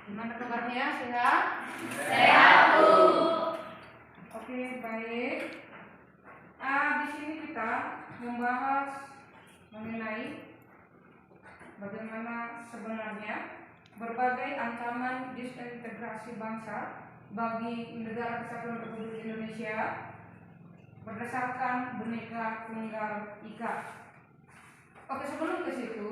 Gimana kabarnya? Sehat? Sehat, Bu. Oke, baik. Di sini kita membahas mengenai bagaimana sebenarnya berbagai ancaman disintegrasi bangsa bagi negara Kesatuan Republik Indonesia berdasarkan Bhinneka Tunggal Ika. Oke, sebelum ke situ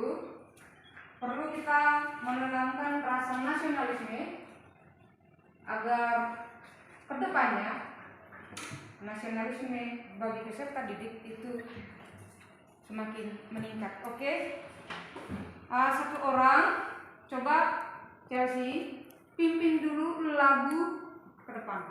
perlu kita menanamkan rasa nasionalisme agar kedepannya nasionalisme bagi peserta didik itu semakin meningkat. Oke, satu orang coba Chelsea pimpin dulu lagu ke depan.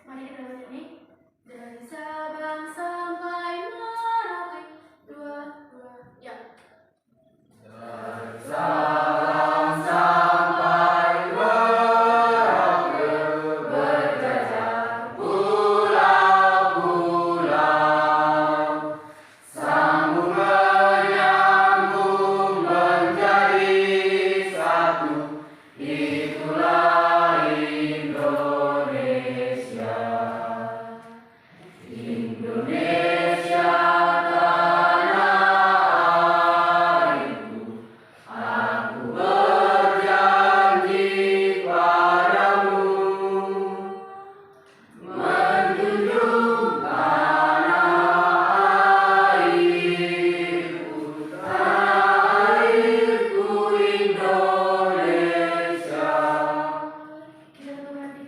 Mari kita nyanyi. Dari Sabang sampai Merauke, dua, ya. Dari Sabang sampai Merauke, berjajar pulau-pulau, sambung menyambung menjadi satu, itulah Indonesia tanah airku, aku berjanji padamu menjunjung tanah airku Indonesia. Kita berhenti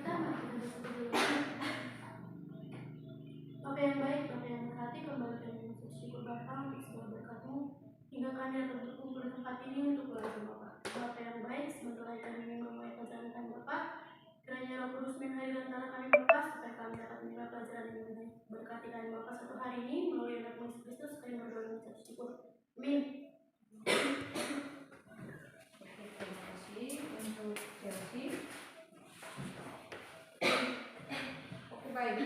Bapa yang baik, Bapa yang berhati, kembalikan yang bersyukur Bapa untuk segala berkat-Mu, hingga kami dapat berkumpul di tempat ini untuk belajar Bapa. Bapa yang baik, sementara kami ingin memulai pelajaran kami Bapa, kiranya Roh Kudus mengalir antara kami Bapa, supaya kami dapat menilai pelajaran yang lebih berkati kami Bapa satu hari ini melalui anak Yesus Kristus. Kami berdoa dan mengucap syukur. Amin. Terima kasih untuk Chelsea. Oke, baik.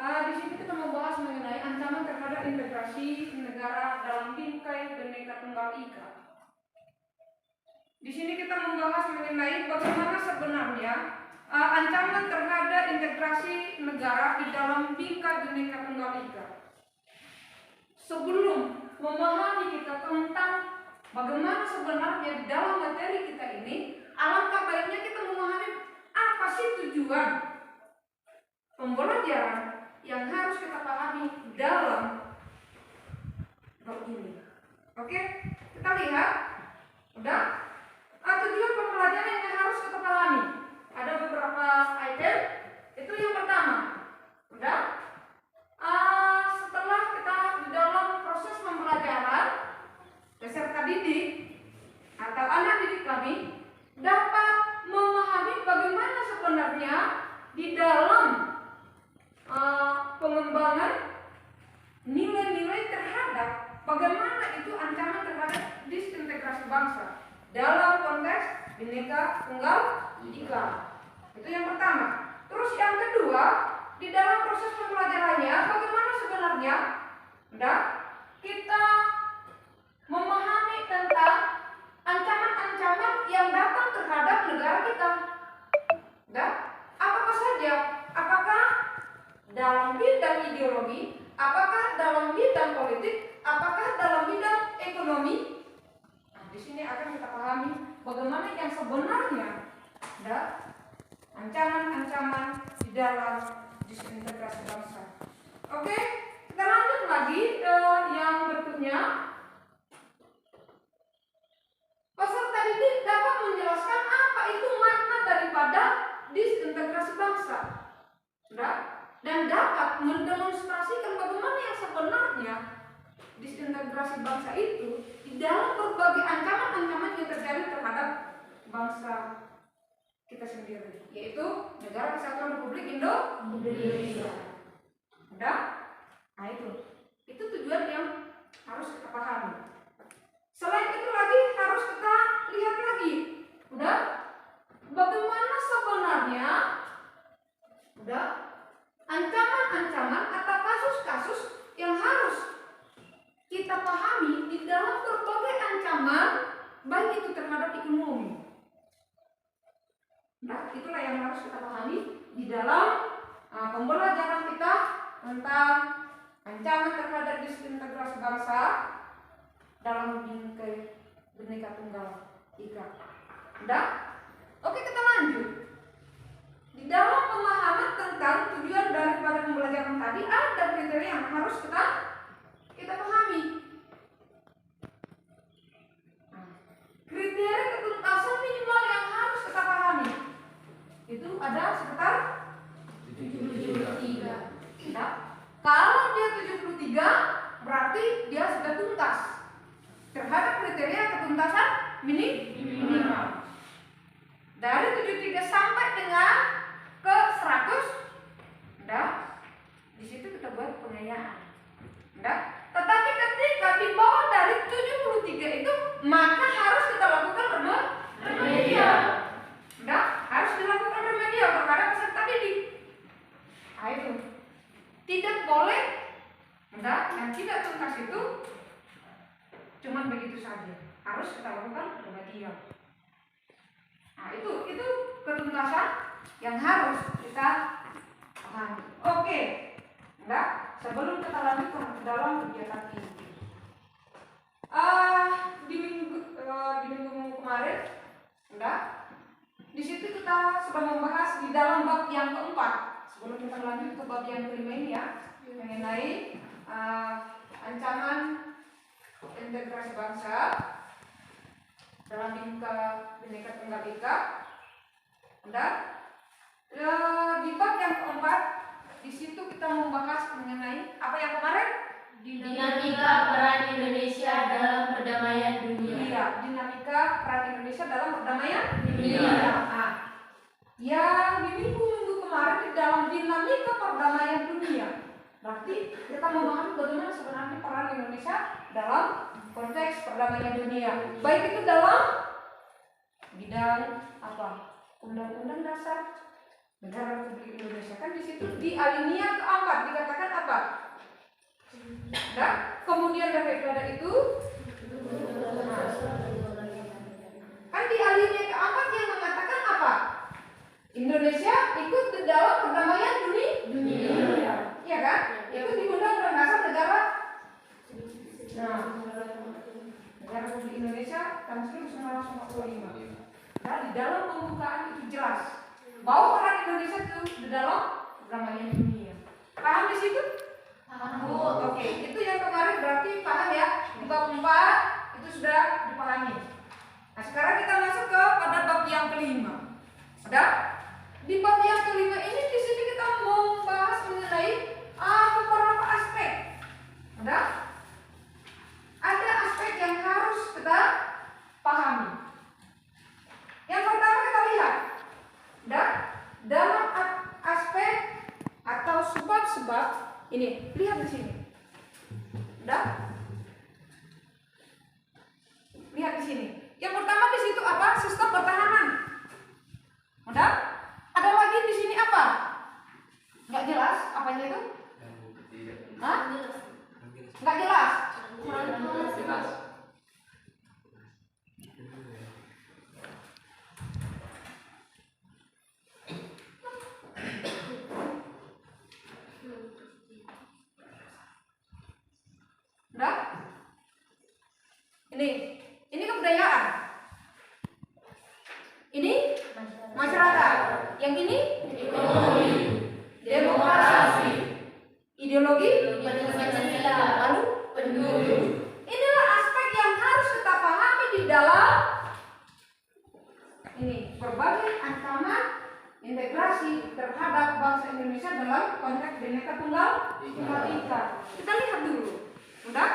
Di sini kita membahas mengenai ancaman terhadap integrasi negara dalam bingkai Bhinneka Tunggal Ika. Di sini kita membahas mengenai bagaimana sebenarnya ancaman terhadap integrasi negara di dalam bingkai Bhinneka Tunggal Ika. Sebelum memahami kita tentang bagaimana sebenarnya di dalam materi kita ini, alangkah baiknya kita memahami apa sih tujuan pembelajaran yang harus kita pahami dalam bab ini. Oke, kita lihat. Udah? Tujuan pembelajaran yang harus kita pahami. Ada beberapa item. Itu yang pertama. Udah? Setelah kita di dalam proses pembelajaran, peserta didik atau anak didik kami dapat memahami bagaimana sebenarnya di dalam pengembangan nilai-nilai terhadap bagaimana itu ancaman terhadap disintegrasi bangsa dalam konteks Bhinneka Tunggal Ika. Itu yang pertama. Terus yang kedua, di dalam proses pembelajarannya bagaimana sebenarnya kita memahami tentang ancaman-ancaman yang datang terhadap negara kita. Apa saja? Apakah dalam bidang ideologi, apakah dalam bidang politik, apakah dalam bidang ekonomi? Di sini akan kita pahami bagaimana yang sebenarnya ancaman-ancaman di dalam disintegrasi bangsa. Oke, kita lanjut lagi yang berikutnya. Peserta didik dapat menjelaskan apa itu makna daripada disintegrasi bangsa. Dan dapat mendemonstrasikan bagaimana yang sebenarnya disintegrasi bangsa itu di dalam berbagai ancaman-ancaman yang terjadi terhadap bangsa kita sendiri, yaitu Negara Kesatuan Republik Indonesia. Udah? Nah itu tujuan yang harus kita pahami. Selain itu lagi harus kita lihat lagi, bagaimana sebenarnya ancaman-ancaman atau kasus-kasus yang harus kita pahami di dalam berbagai ancaman, baik itu terhadap ekonomi. Nah, itulah yang harus kita pahami di dalam pembelajaran kita tentang ancaman terhadap disintegrasi bangsa dalam bingkai Bhinneka Tunggal Ika. Nah, oke, kita lanjut. Di dalam pemahaman tentang tujuan daripada pembelajaran tadi ada kriteria yang harus kita pahami. Kriteria ketuntasan minimal yang harus kita pahami itu ada sekitar 73. Nah, kalau dia 73 berarti dia sudah tuntas terhadap kriteria ketuntasan minimal. Dari 73 sampai dengan ke 100, nah, di situ kita buat pengayaan. Nah, tetapi ketika di bawah dari 73 itu maka harus kita lakukan remedial. Nah, harus dilakukan remedial terhadap peserta didik. Nah, itu tidak boleh, yang tidak tuntas itu cuman begitu saja, harus kita lakukan remedial. Nah, itu ketuntasan yang harus kita pahami. Oke. Nah, sebelum kita lanjut ke dalam kegiatan ini, di minggu kemarin, di situ kita sudah membahas di dalam bab yang keempat. Sebelum kita lanjut ke bab yang kelima ini ya, mengenai ancaman integrasi bangsa dalam Bhinneka Tunggal Ika. Di bab yang keempat, di situ kita membahas mengenai apa yang kemarin? Dinamika peran Indonesia dalam perdamaian dunia. Iya, dinamika peran Indonesia dalam perdamaian dunia. Nah, yang di minggu kemarin di dalam dinamika perdamaian dunia. Berarti kita memahami bagaimana sebenarnya peran Indonesia dalam konteks perdamaian dunia. Baik itu dalam bidang apa? Undang-undang Dasar Negara Republik Indonesia, kan di situ di alinea keempat dikatakan apa? Nah, kemudian daripada itu, kan di alinea keempat yang mengatakan apa? Indonesia ikut di dalam perdamaian dunia. Iya kan? Itu di Undang-Undang Dasar Negara Republik Indonesia tahun 1945. Nah, di dalam pembukaan itu jelas bahwa peran Indonesia itu di dalam perdamaian dunia. Paham di situ? Paham. Oke, itu yang kemarin berarti paham ya. Di bab 4 itu sudah dipahami. Nah, sekarang kita masuk ke pada bab yang kelima. Sudah? Di bab yang kelima ini di sini kita membahas mengenai beberapa aspek. Sudah? Ada aspek yang harus kita pahami. Yang pertama kita lihat, dalam aspek atau sebab-sebab ini, lihat di sini. Lihat di sini. Yang pertama di situ apa? Sistem pertahanan. Ada lagi di sini apa? Nggak jelas apanya itu? Hah? Nggak jelas. Jelas. Udah? Ini kebudayaan. Ini masyarakat. Yang ini Ekonomi. demokrasi. Ideologi. Lalu Penduduk. inilah aspek yang harus kita pahami di dalam ini berbagai ancaman integrasi terhadap bangsa Indonesia dalam konteks Bhinneka Tunggal Ika. Kita lihat dulu. Udah?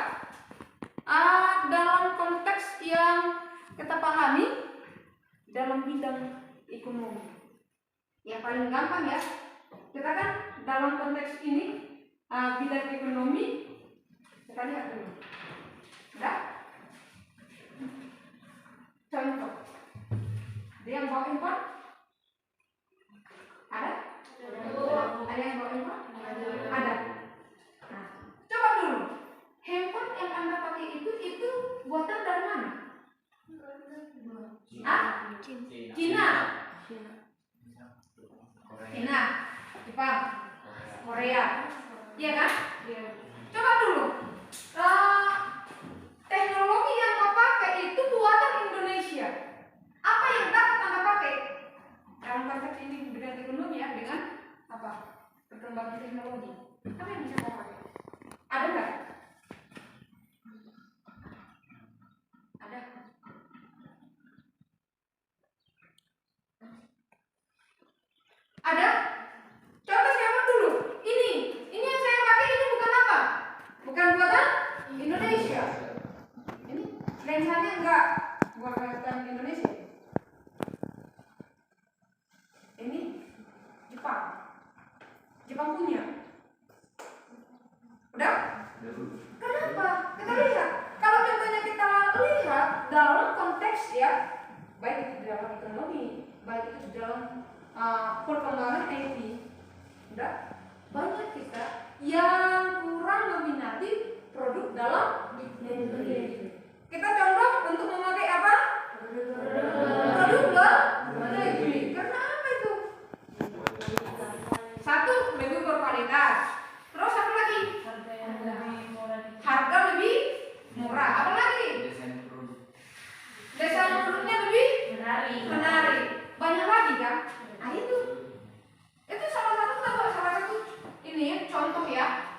Dalam konteks yang kita pahami dalam bidang ekonomi. Yang paling gampang ya. Kita kan dalam konteks ini bidang ekonomi, kita lihat dulu. Udah? Contoh. Ada yang bawa handphone? Ada? Ada yang bawa handphone? Jepang, Korea, iya kan? Iya. Coba dulu, teknologi yang kau pakai itu buatan Indonesia. Apa yang dapat Anda pakai? Dalam konteks ini dengan ekonomi ya, dengan apa? Perkembangan teknologi. Apa yang bisa kau pakai? Ada nggak? Ada. Ada? Coba siapa dulu? Ini yang saya pakai ini bukan apa? Bukan buatan Indonesia. Ini lensanya enggak buatan Indonesia. Ini Jepang. Jepang punya. Udah? Kenapa? Kita lihat. Kalau contohnya kita lihat dalam konteks ya, baik itu dalam ekonomi, baik itu dalam perkembangan IT, udah banyak kita yang kurang meminati produk dalam negeri. Kita contoh untuk memakai apa? Produk dalam negeri. Karena apa itu? Satu, lebih berkualitas. Terus apa lagi? Harga lebih murah. Apa lagi? Desain produknya lebih menarik. Banyak lagi kan? Nah itu salah satu ini ya, contoh ya.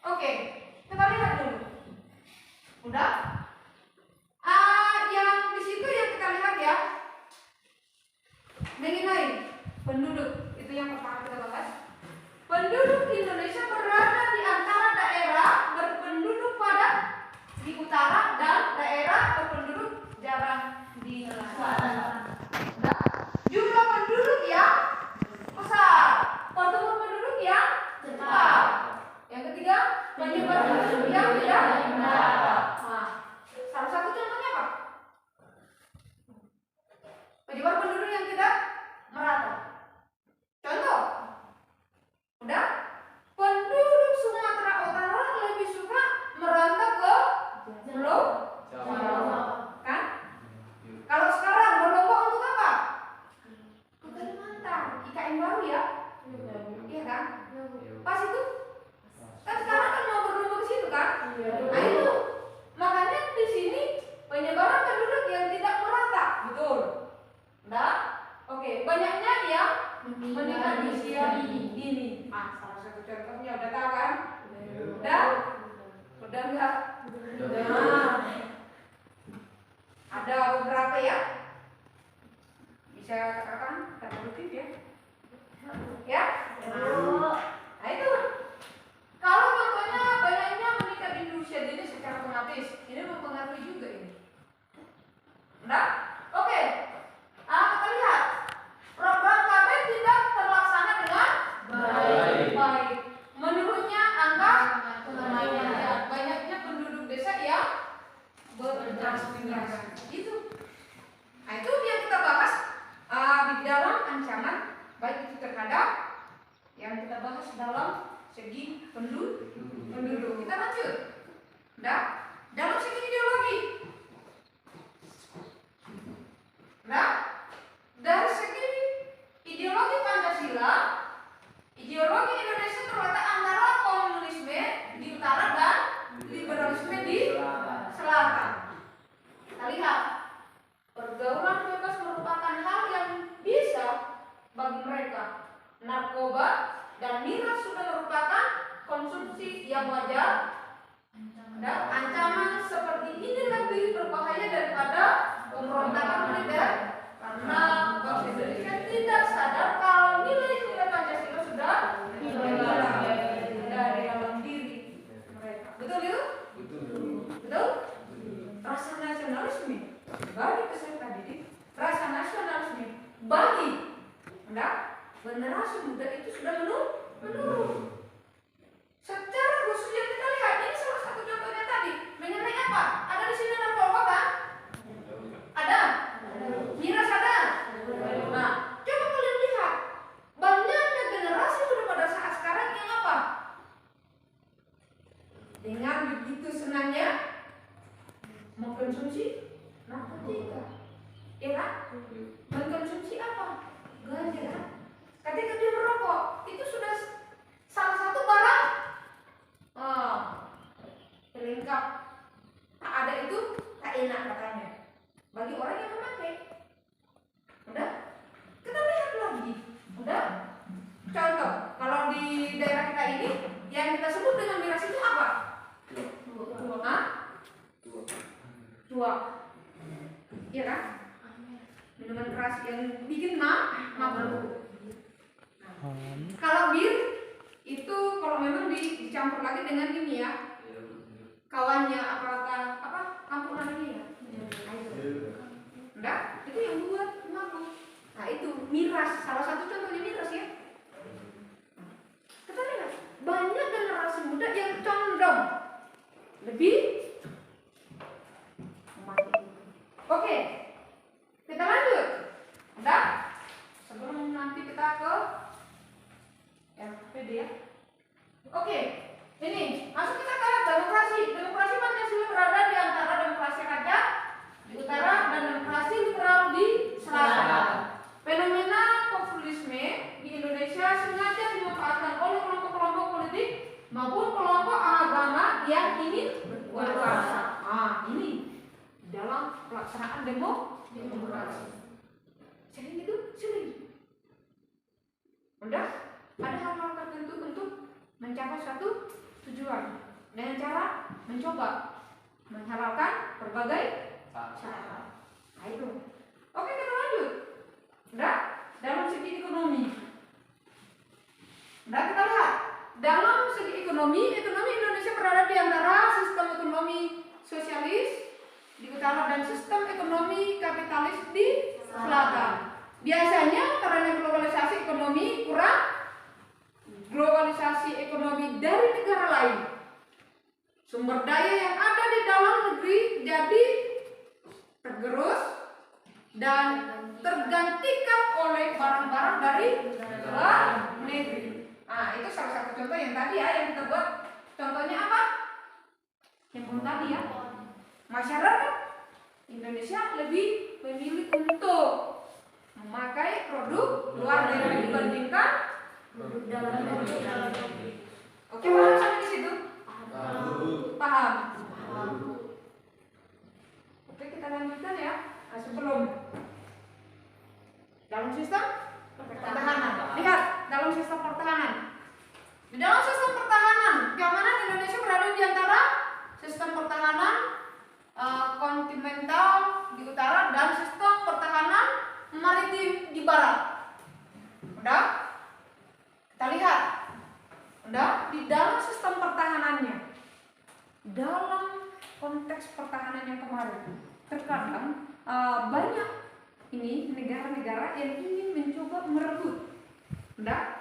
Oke, kita lihat dulu. Udah? Yang di situ yang kita lihat ya, mengenai penduduk itu yang pertama kita bahas. Penduduk Indonesia berada di antara daerah berpenduduk padat di utara dan daerah berpenduduk jarang di selatan. Jumlah penduduk yang besar, pertumbuhan penduduk yang cepat. Yang ketiga, penyebaran penduduk yang tidak merata. Nah, salah satu contohnya apa? Penyebaran penduduk yang tidak merata. Contoh, udah? Penduduk Sumatera Utara lebih suka merantau ke Pulau Jawa, kan? Kalau sekarang berlomba untuk apa? Ke Kalimantan, IKN baru ya, iya kan? Pas itu, kan sekarang kan mau berlomba ke situ kan? Nah itu, makanya di sini penyebaran penduduk yang tidak merata, betul? Udah? Oke, banyaknya yang menikah di usia dini. Salah satu contohnya udah tahu kan? Udah? Udah enggak? Udah. Ada beberapa ya. Bisa katakan produktif ya. Ya? Nah itu. Kalau contohnya banyaknya menikah di usia dini secara otomatis, ini mempengaruhi juga ini. Udah? Oke. Kita lihat. Program KB tidak terlaksana dengan baik. Menurutnya angka kematian, banyaknya penduduk desa yang bertransmigrasi. Itu. Nah itu yang kita bahas di dalam ancaman baik itu terhadap yang kita bahas dalam segi penduduk. Kita lanjut. Nah, dalam segi ideologi. Nah, dari segi ideologi Pancasila, ideologi Indonesia terletak antara komunisme di utara dan liberalisme di selatan. Kita lihat, pergaulan bebas merupakan hal yang bisa bagi mereka. Narkoba dan miras sudah merupakan konsumsi yang wajar. Dan ancaman seperti ini lebih berbahaya daripada pemberontakan militer. Karena bangsa Indonesia tidak sadar kalau nilai-nilai Pancasila sudah hilang dari dalam diri mereka. Betul itu? Betul? Rasa nasionalisme bagi peserta didik, rasa nasionalisme bagi generasi muda itu sudah menurun. Secara khusus yang kita lihat ini salah satu contohnya tadi mengenai apa? Ada di sini narkoba kan? Ada. Miras ada. Nah, coba kalian lihat banyaknya generasi muda pada saat sekarang yang apa? Dengan begitu senangnya mengkonsumsi narkotika, ya kan? Mengkonsumsi apa? Ganja kan? Ketika dia apalagi dengan ini ya, kawannya apa kampungan ini ya. Enggak, itu yang buat mabuk. Nah itu miras, salah satu contohnya miras ya. Kita lihat banyak generasi muda yang condong lebih memati. Oke, kita lanjut. Udah? Sebelum nanti kita ke PD ya. Oke, ini masuk kita ke demokrasi. Demokrasi Pancasila berada di antara demokrasi rakyat di utara dan demokrasi liberal di selatan. Fenomena populisme di Indonesia sengaja dimanfaatkan oleh kelompok-kelompok politik maupun kelompok agama yang ingin berkuasa. Ini dalam pelaksanaan demokrasi. Sering itu sering. Udah ada hal-hal tertentu untuk mencapai suatu tujuan dengan cara mencoba menghalalkan berbagai cara. Nah itu. Oke, kita lanjut. Udah, dalam segi ekonomi. Udah, kita lihat. Dalam segi ekonomi Indonesia berada di antara sistem ekonomi sosialis di utara dan sistem ekonomi kapitalis di selatan. Biasanya karena globalisasi ekonomi kurang globalisasi ekonomi dari negara lain, sumber daya yang ada di dalam negeri jadi tergerus dan tergantikan oleh barang-barang dari luar negeri. Nah, itu salah satu contoh yang tadi ya, yang kita buat. Contohnya apa? Yang tadi ya. Masyarakat Indonesia lebih memilih untuk memakai produk luar negeri dibandingkan produk dalam negeri. Oke, paham sampai di situ? Paham. Oke, kita lanjutkan ya. Nah, sebelum dalam sistem pertahanan. Lihat, dalam sistem pertahanan. Di dalam sistem pertahanan, keamanan Indonesia berada di antara sistem pertahanan kontinental di utara dan sistem pertahanan maritim di barat. Udah? Kita lihat. Udah? Di dalam sistem pertahanannya, dalam konteks pertahanan yang kemarin, terkadang banyak ini negara-negara yang ingin mencoba merebut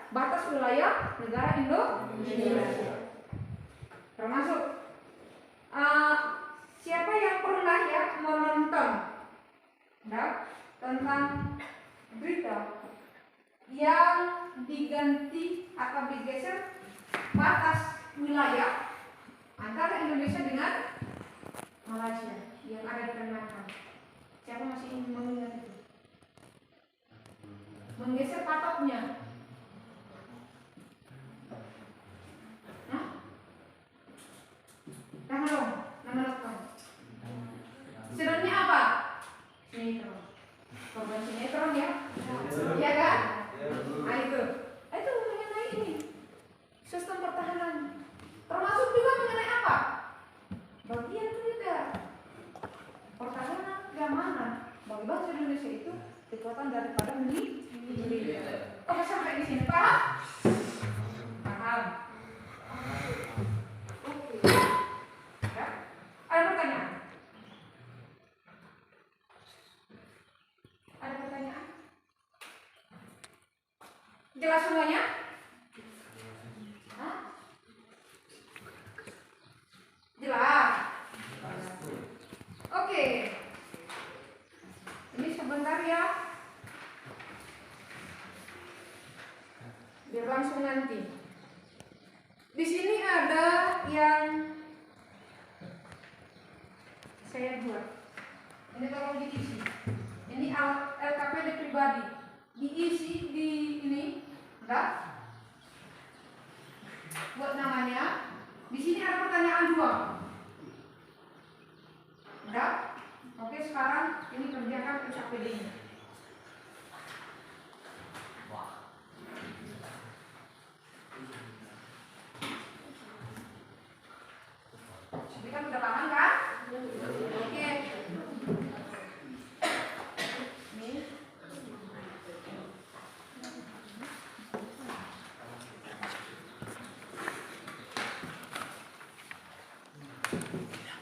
batas wilayah negara Indonesia. Termasuk siapa yang pernah ya menonton tentang berita yang diganti atau digeser batas wilayah antara Indonesia dengan Malaysia yang ada di Peranakan. Siapa masih ingin mengingat itu? Menggeser patoknya. Sinetronnya apa? Sinetron. Korban sinetron ya? Iya kan? Nah itu mengenai ini sistem pertahanan. Termasuk juga mengenai apa? Bagian militer. Pertahanan keamanan bagi bangsa Indonesia itu kekuatan daripada militer. Oke, sampai di sini paham? Paham. Ada pertanyaan? Ada pertanyaan? Jelas semuanya? Hah? Jelas? Oke. Ini sebentar ya. Biar langsung nanti. Di sini ada yang saya buat. Ini tolong diisi. Ini LKPD pribadi. Diisi di ini, enggak? Buat namanya. Di sini ada pertanyaan 2. Enggak? Oke, sekarang ini kerjakan LKPD-nya. Jadi kan udah paham kan? Oke. Nih. Udah?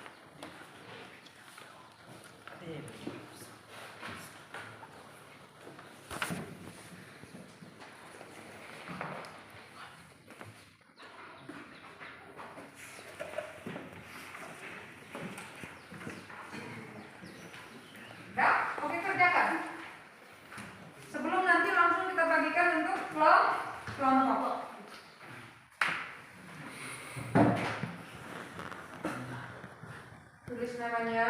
Oke, kerjakan. Sebelum nanti langsung kita bagikan untuk kelompok. Tulis namanya.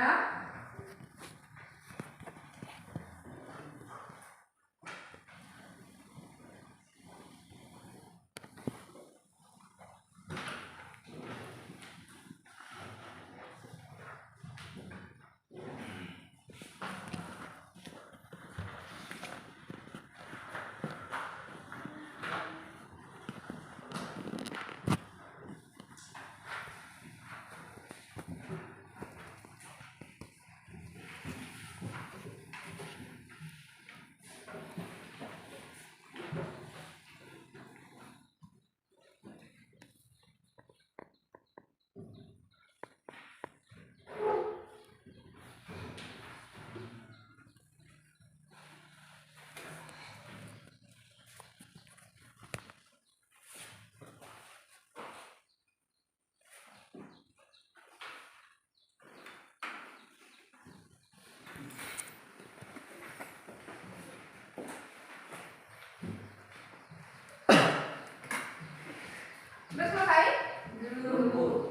Sudah selesai? Belum.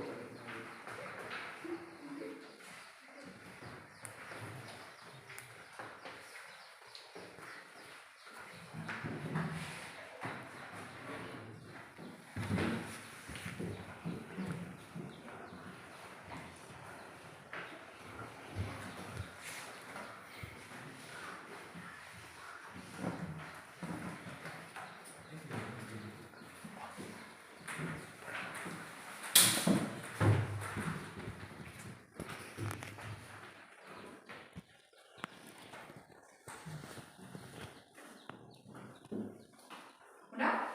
Udah?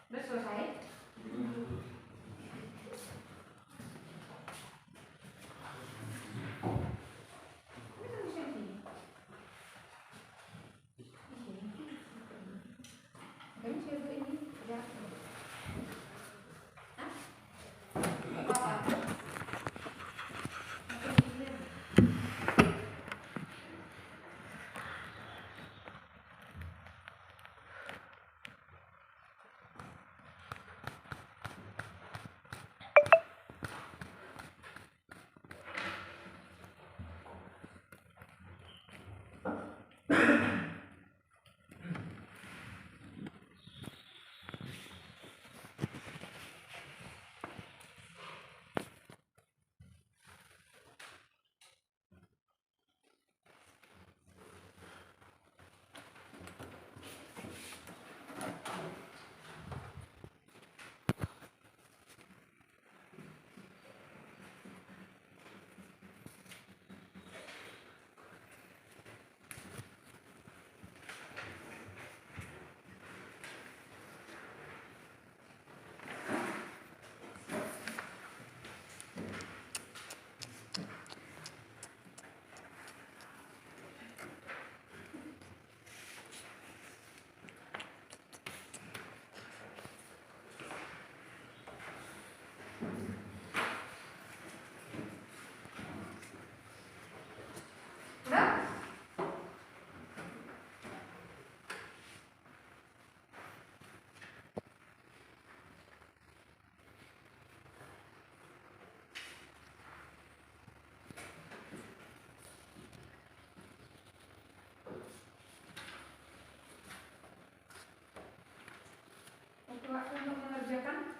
Udah selesai? Ini tulisnya di sini. Kayaknya siapa ini? Ya. Hah? Apa? waktu untuk mengerjakan.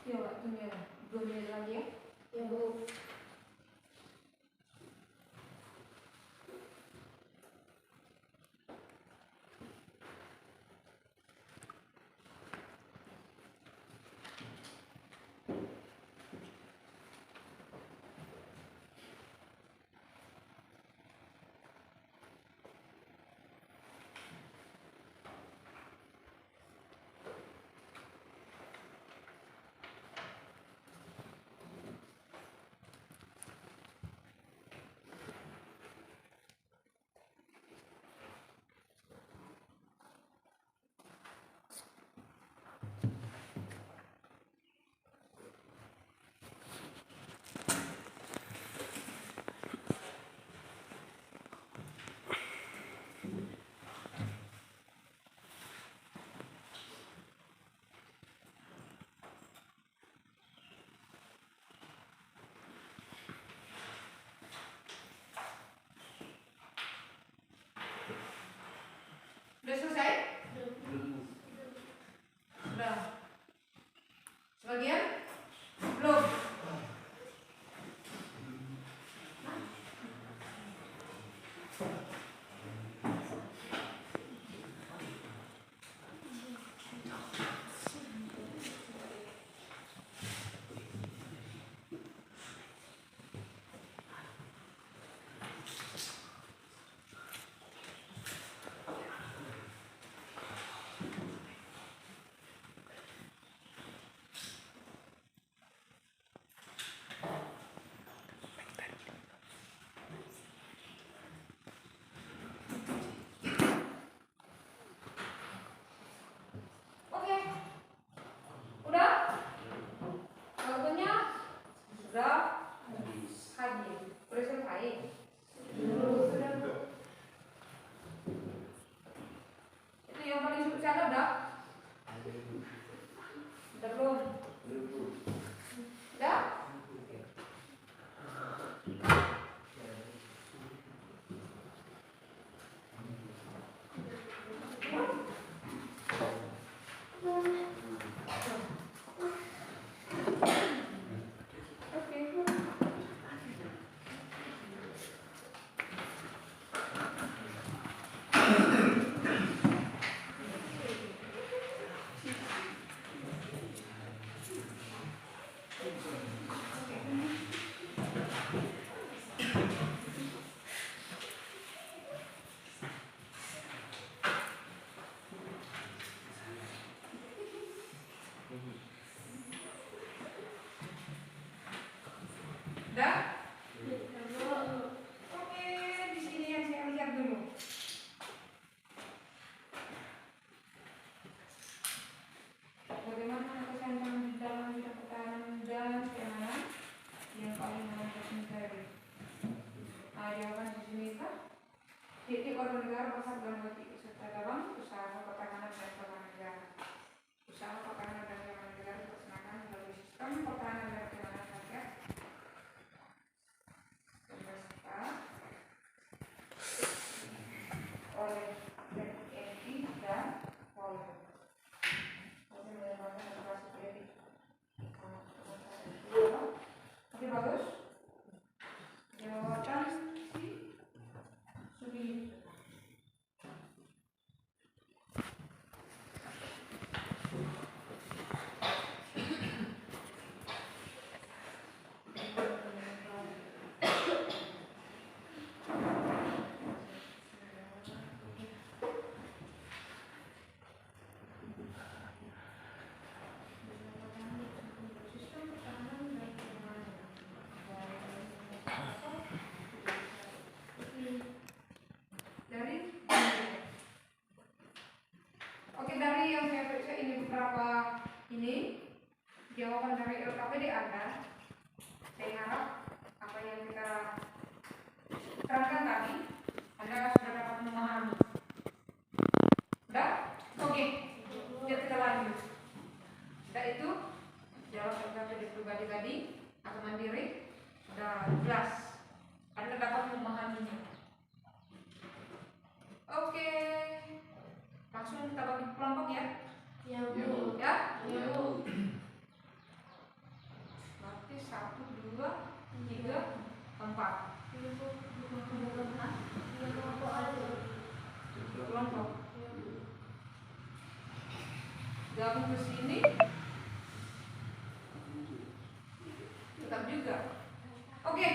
Ya waktunya 2 menit lagi ya. Ya Bu. Udah selesai? Udah. Sebagian? Belum. Oke. Udah? Waktunya sudah habis. Udah selesai. Sudah. Itu yang paling susah udah? Udah belum? Udah? Oke. Udah? Oke, di sini yang saya lihat dulu. Bagaimana kesantan di dalam bidang pertahanan dan keamanan yang paling mengangkat mencari? Nah, jawaban di sini kan titik warga negara pasar dan motif serta dalam usaha pertahanan dan keamanan negara. Usaha pertahanan dan keamanan negara dilaksanakan melalui sistem pertahanan dan keamanan rakyat beserta oleh TNI dan Polri. Oke, bagus. Jawaban si Sudi. Sistem pertahanan dan keamanan. Dari oke, dari yang saya periksa ini beberapa Ini jawaban dari LKPD Anda. Saya harap apa yang kita terangkan tadi Anda sudah dapat memahami. Sudah? Oke. Biar kita lanjut. Sudah itu jawab LKPD pribadi tadi atau mandiri sudah jelas. Anda dapat memahaminya. Oke. Langsung kita bagi kelompok ya. Ya, Bu. Ya? Ya, Bu. Berarti 1, 2, 3, 4. Kelompok. Gabung ke sini. Tetap juga. Oke.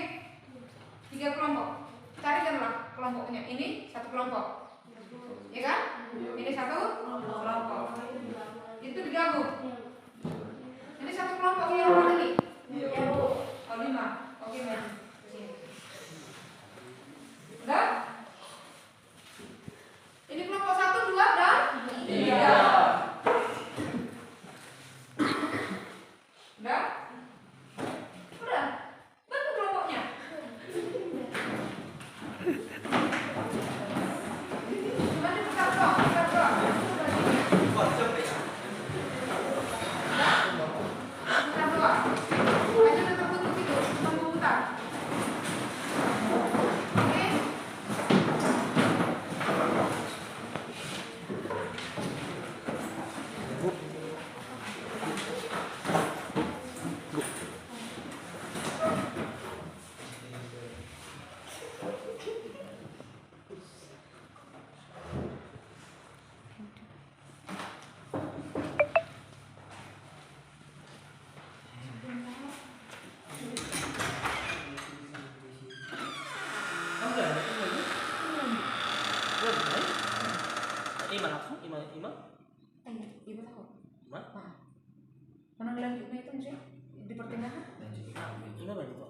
3 kelompok. Carikanlah kelompoknya. Ini 1 kelompok. Ya kan? Ini 1 kelompok. Itu digabung. Ini 1 kelompok yang mana nih? Ya, Bu. Oh 5. Oke, maju. Sini. Udah? Ini kelompok 1, 2, dan 3. Udah? Udah? Bentuk kelompoknya. Cuma diputar doang, putar doang. Putar doang. Aja tetap bentuk itu, cuma memutar. Oke? Ibu tahu. Mana lanjutnya itu sih di pertengahan? Masih harus juga beda.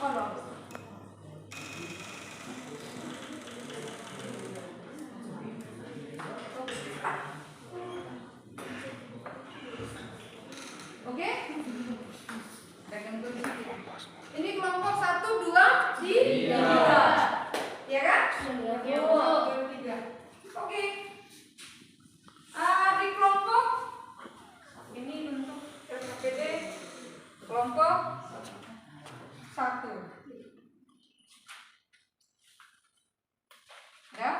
Oh loh. Oke? Pegang dulu sedikit. Ini kelompok 1, 2, 3. Ya kan? Ya, Bu. 1, 2, 3. Oke. Di kelompok ini untuk LKPD kelompok 1. Ya?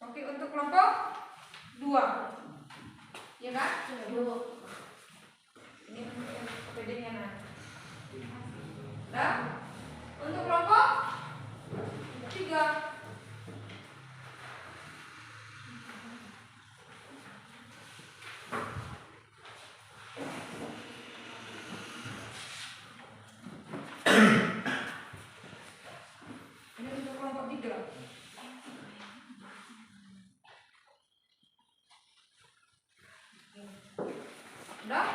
Oke, untuk kelompok 2. Ya kan? Ya, Bu. Ini untuk LKPD-nya nah. Nah, untuk kelompok 3. Ini untuk kelompok 3. Udah?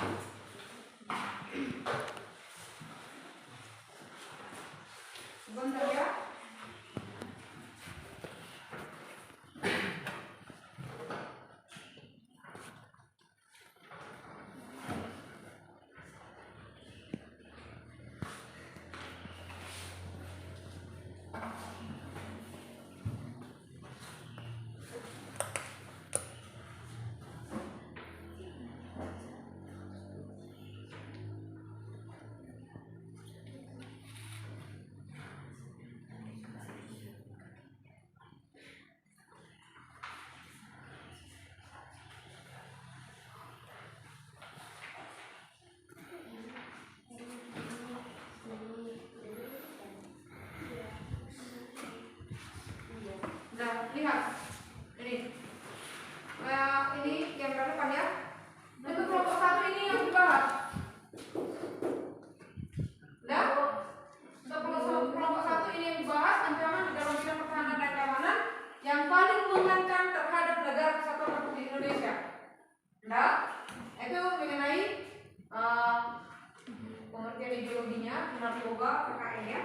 ideologinya, narkoba, PKN ya.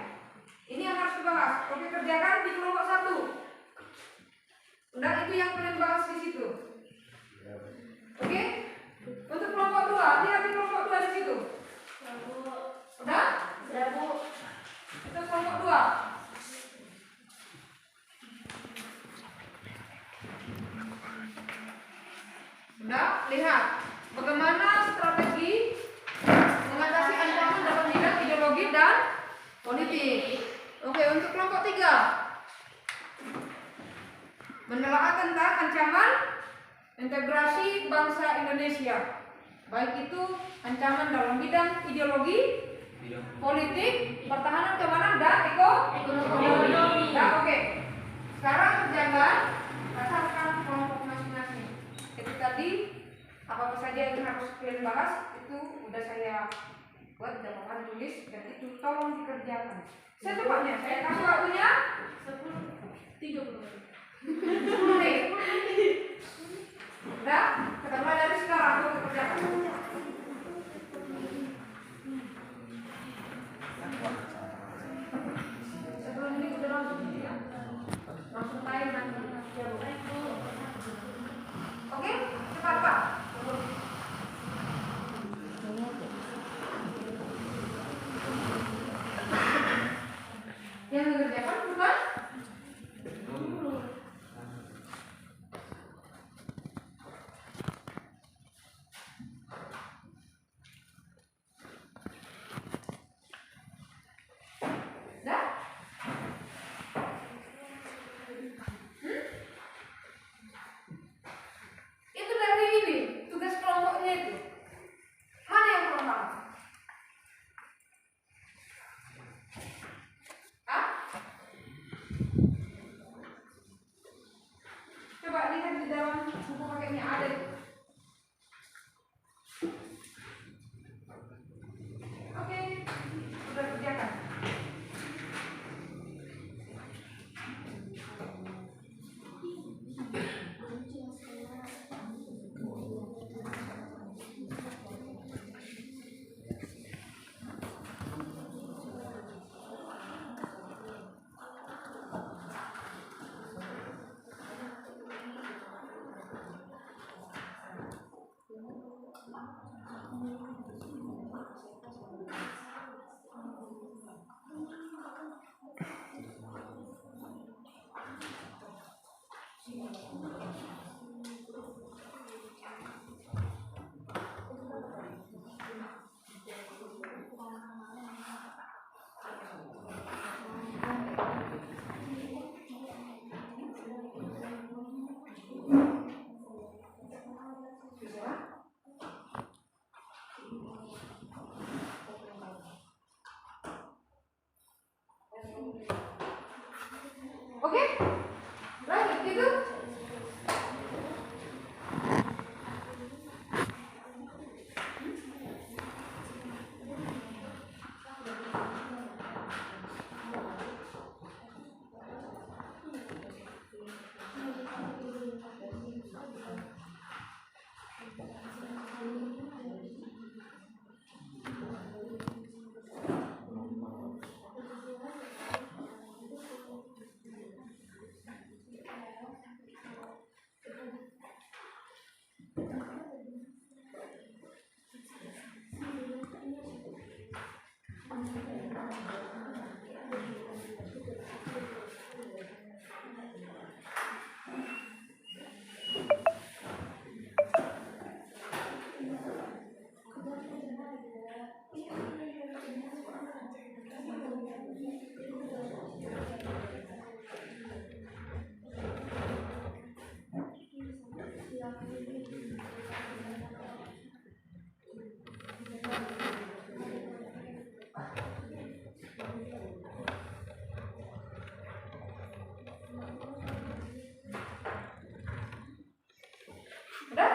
Ini yang harus dibahas. Oke, kerjakan di kelompok 1. Dan itu yang kalian bahas di situ. Oke? Untuk kelompok 2, lihat di kelompok 2 di situ. Udah? Sudah, Bu. Itu kelompok 2. Udah? Lihat bagaimana strategi mengatasi ancaman dalam bidang ideologi dan politik. Oke, untuk kelompok 3, menelaah tentang ancaman integrasi bangsa Indonesia, baik itu ancaman dalam bidang ideologi, politik, pertahanan, keamanan, dan ekonomi. Nah, oke. Sekarang kerjakan berdasarkan kelompok masing-masing. Itu tadi apa saja yang harus kalian bahas itu udah saya buat dalam tulis dan itu tolong dikerjakan. Secepatnya saya kasih waktunya 10 menit. Udah, kita mulai dari sekarang untuk kerjakan. Sebelum ini udah langsung ya. Langsung time nanti. Oke, cepat Pak. Yang mengerjakan bukan? Dah? Itu dari ini, tugas kelompoknya itu. Mana yang belum paham? Hah? Coba lihat di dalam buku paketnya ada itu. Oke, sudah kerjakan. Oke? Lanjut gitu? Udah?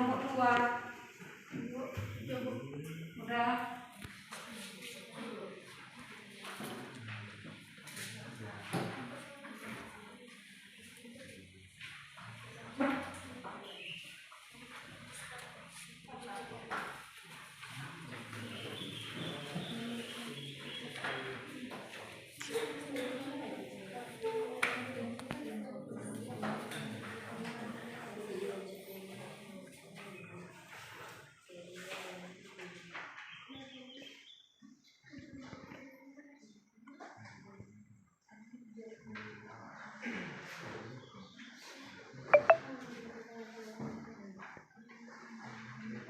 kelompok 2. Udah.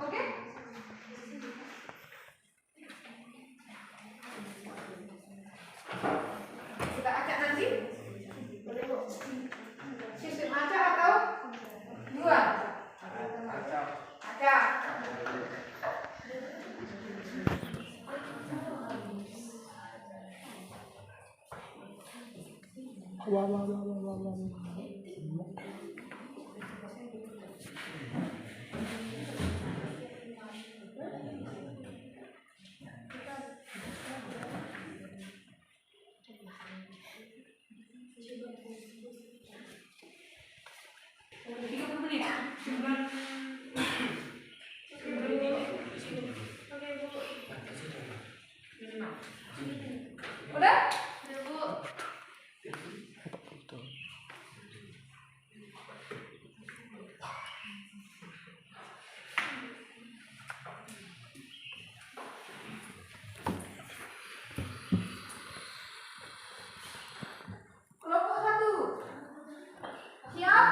Oke? Kita acak nanti. Sistem acak atau dua? Acak. Udah? Udah Bu. Kelompok 1. Siap?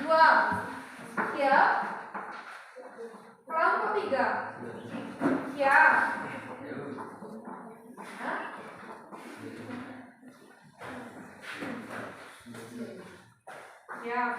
2. Siap? Kelompok 3. Siap? Hah? Siap.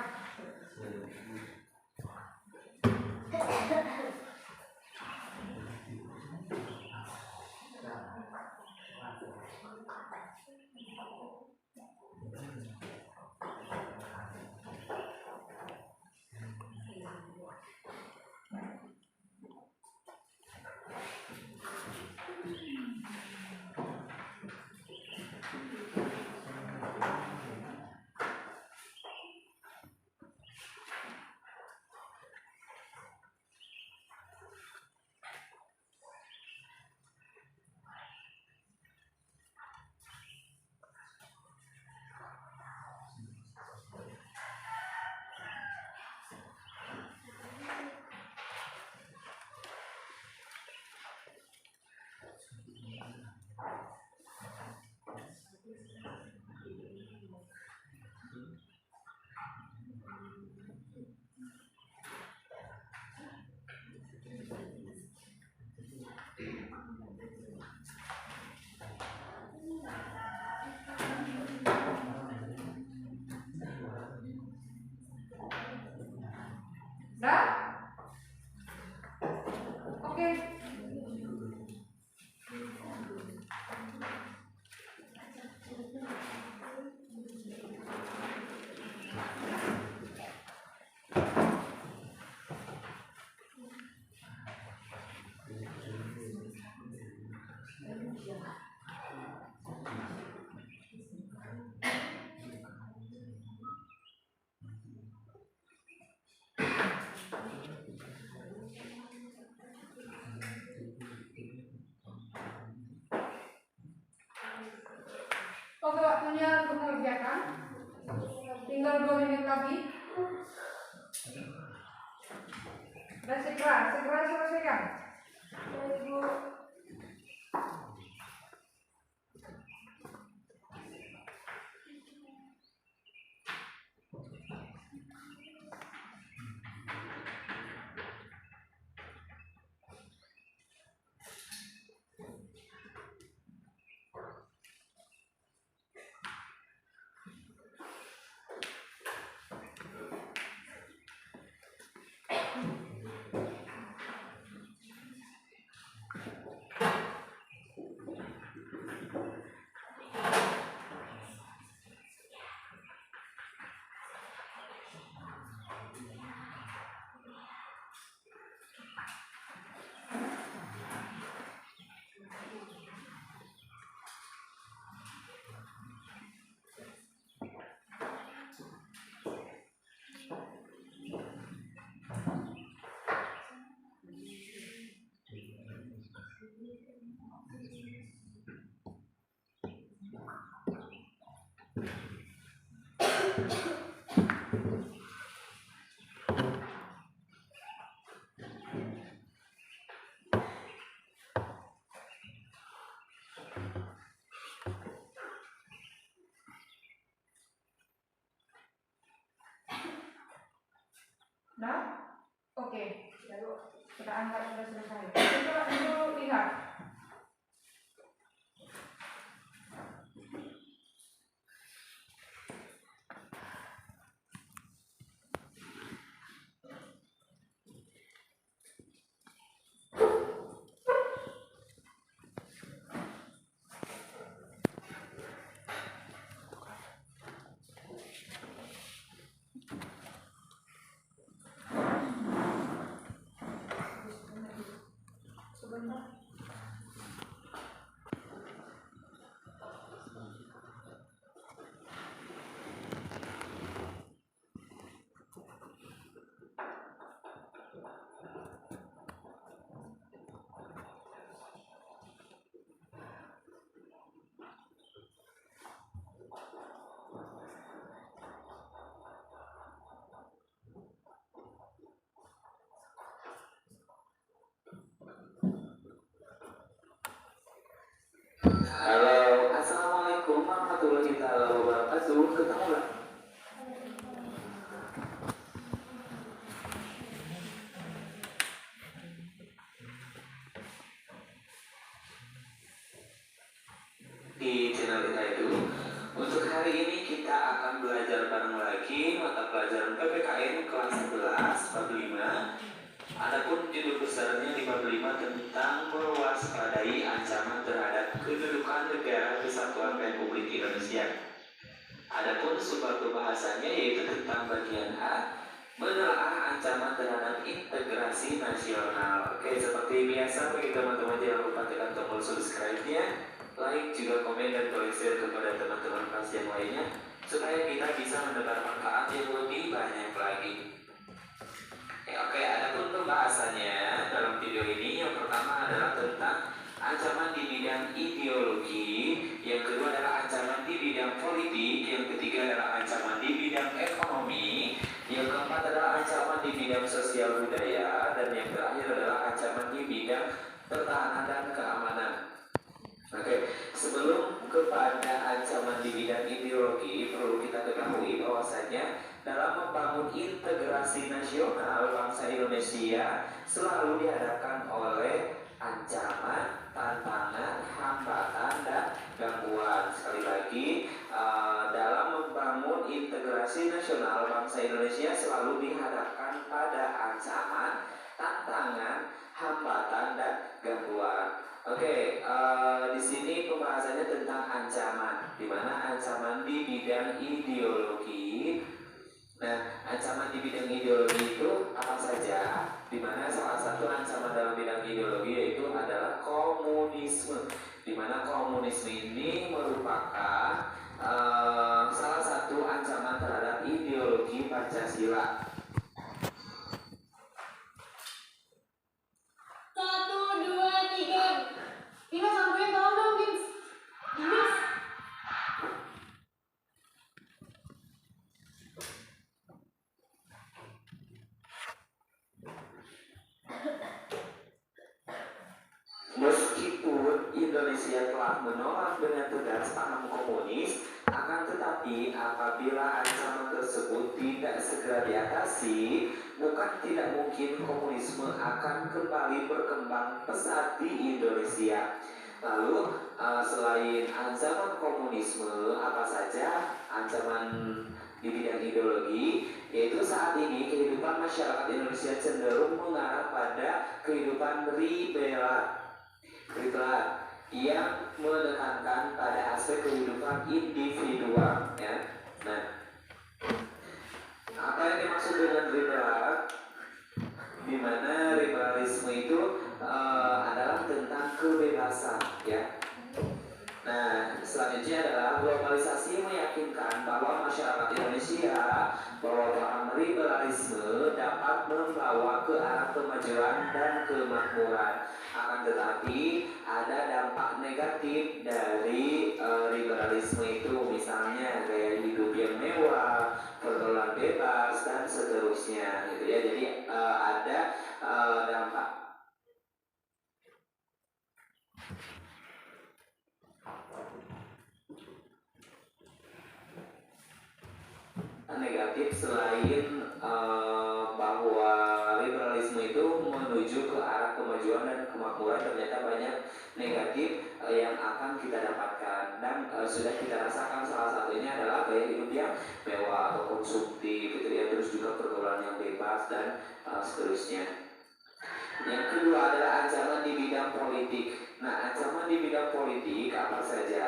Udah? Oke. Oke, waktunya untuk mengerjakan. Tinggal 2 menit lagi. Dan segera selesaikan. Ibu. Nah, oke. Lalu kita anggap sudah selesai. Itu lihat. Sebentar. Halo, assalamualaikum warahmatullahi wabarakatuh. Ketemu nggak? Di channel kita itu, untuk hari ini kita akan belajar bareng lagi mata pelajaran PPKN kelas 11 bab 5. Adapun judul besarnya di bab 5 tentang mewaspadai ancaman terhadap kedudukan negara Kesatuan Republik Indonesia. Adapun subbab pembahasannya yaitu tentang bagian A, menelaah ancaman terhadap integrasi nasional. Oke, seperti biasa bagi teman-teman jangan lupa tekan tombol subscribe-nya, like, juga komen dan share kepada teman-teman kelas yang lainnya supaya kita bisa mendapat manfaat yang lebih banyak lagi. Oke, adapun pembahasannya dalam video ini yang pertama adalah tentang ancaman di bidang ideologi, yang kedua adalah ancaman di bidang politik, yang ketiga adalah ancaman di bidang ekonomi, yang keempat adalah ancaman di bidang sosial budaya, dan yang terakhir adalah ancaman di bidang pertahanan dan keamanan. Oke, sebelum kepada ancaman di bidang ideologi, perlu kita ketahui bahwasanya dalam membangun integrasi nasional bangsa Indonesia selalu dihadapkan oleh ancaman, tantangan, hambatan, dan gangguan. Sekali lagi, dalam membangun integrasi nasional bangsa Indonesia selalu dihadapkan pada ancaman, tantangan, hambatan, dan gangguan. Oke, di sini pembahasannya tentang ancaman, di mana ancaman di bidang ideologi. Nah, ancaman di bidang ideologi itu apa saja? Di mana salah satu ancaman dalam bidang ideologi yaitu adalah komunisme. Di mana komunisme ini merupakan salah satu ancaman terhadap ideologi Pancasila. 1, 2, 3. Dimas, sampein tolong dong, Dimas. Dimas. Meskipun Indonesia telah menolak dengan tegas paham komunis, akan tetapi apabila ancaman tersebut tidak segera diatasi, bukan tidak mungkin komunisme akan kembali berkembang pesat di Indonesia. Lalu selain ancaman komunisme, apa saja ancaman di bidang ideologi? Yaitu saat ini kehidupan masyarakat Indonesia cenderung mengarah pada kehidupan liberal yang menekankan pada aspek kehidupan individual, ya. Nah, apa yang dimaksud dengan liberal? Di mana liberalisme itu adalah tentang kebebasan, ya. Nah, selanjutnya adalah globalisasi meyakinkan bahwa masyarakat Indonesia bahwa paham liberalisme dapat membawa ke arah kemajuan dan kemakmuran. Akan tetapi ada dampak negatif dari liberalisme itu, misalnya gaya hidup yang mewah, pergaulan bebas, dan seterusnya, gitu ya. Jadi ada dampak negatif selain bahwa menuju ke arah kemajuan dan kemakmuran, ternyata banyak negatif yang akan kita dapatkan, dan sudah kita rasakan. Salah satunya adalah gaya hidup yang mewah atau konsumtif gitu ya, terus juga pergaulan yang bebas dan seterusnya. Yang kedua adalah ancaman di bidang politik. Nah, ancaman di bidang politik apa saja?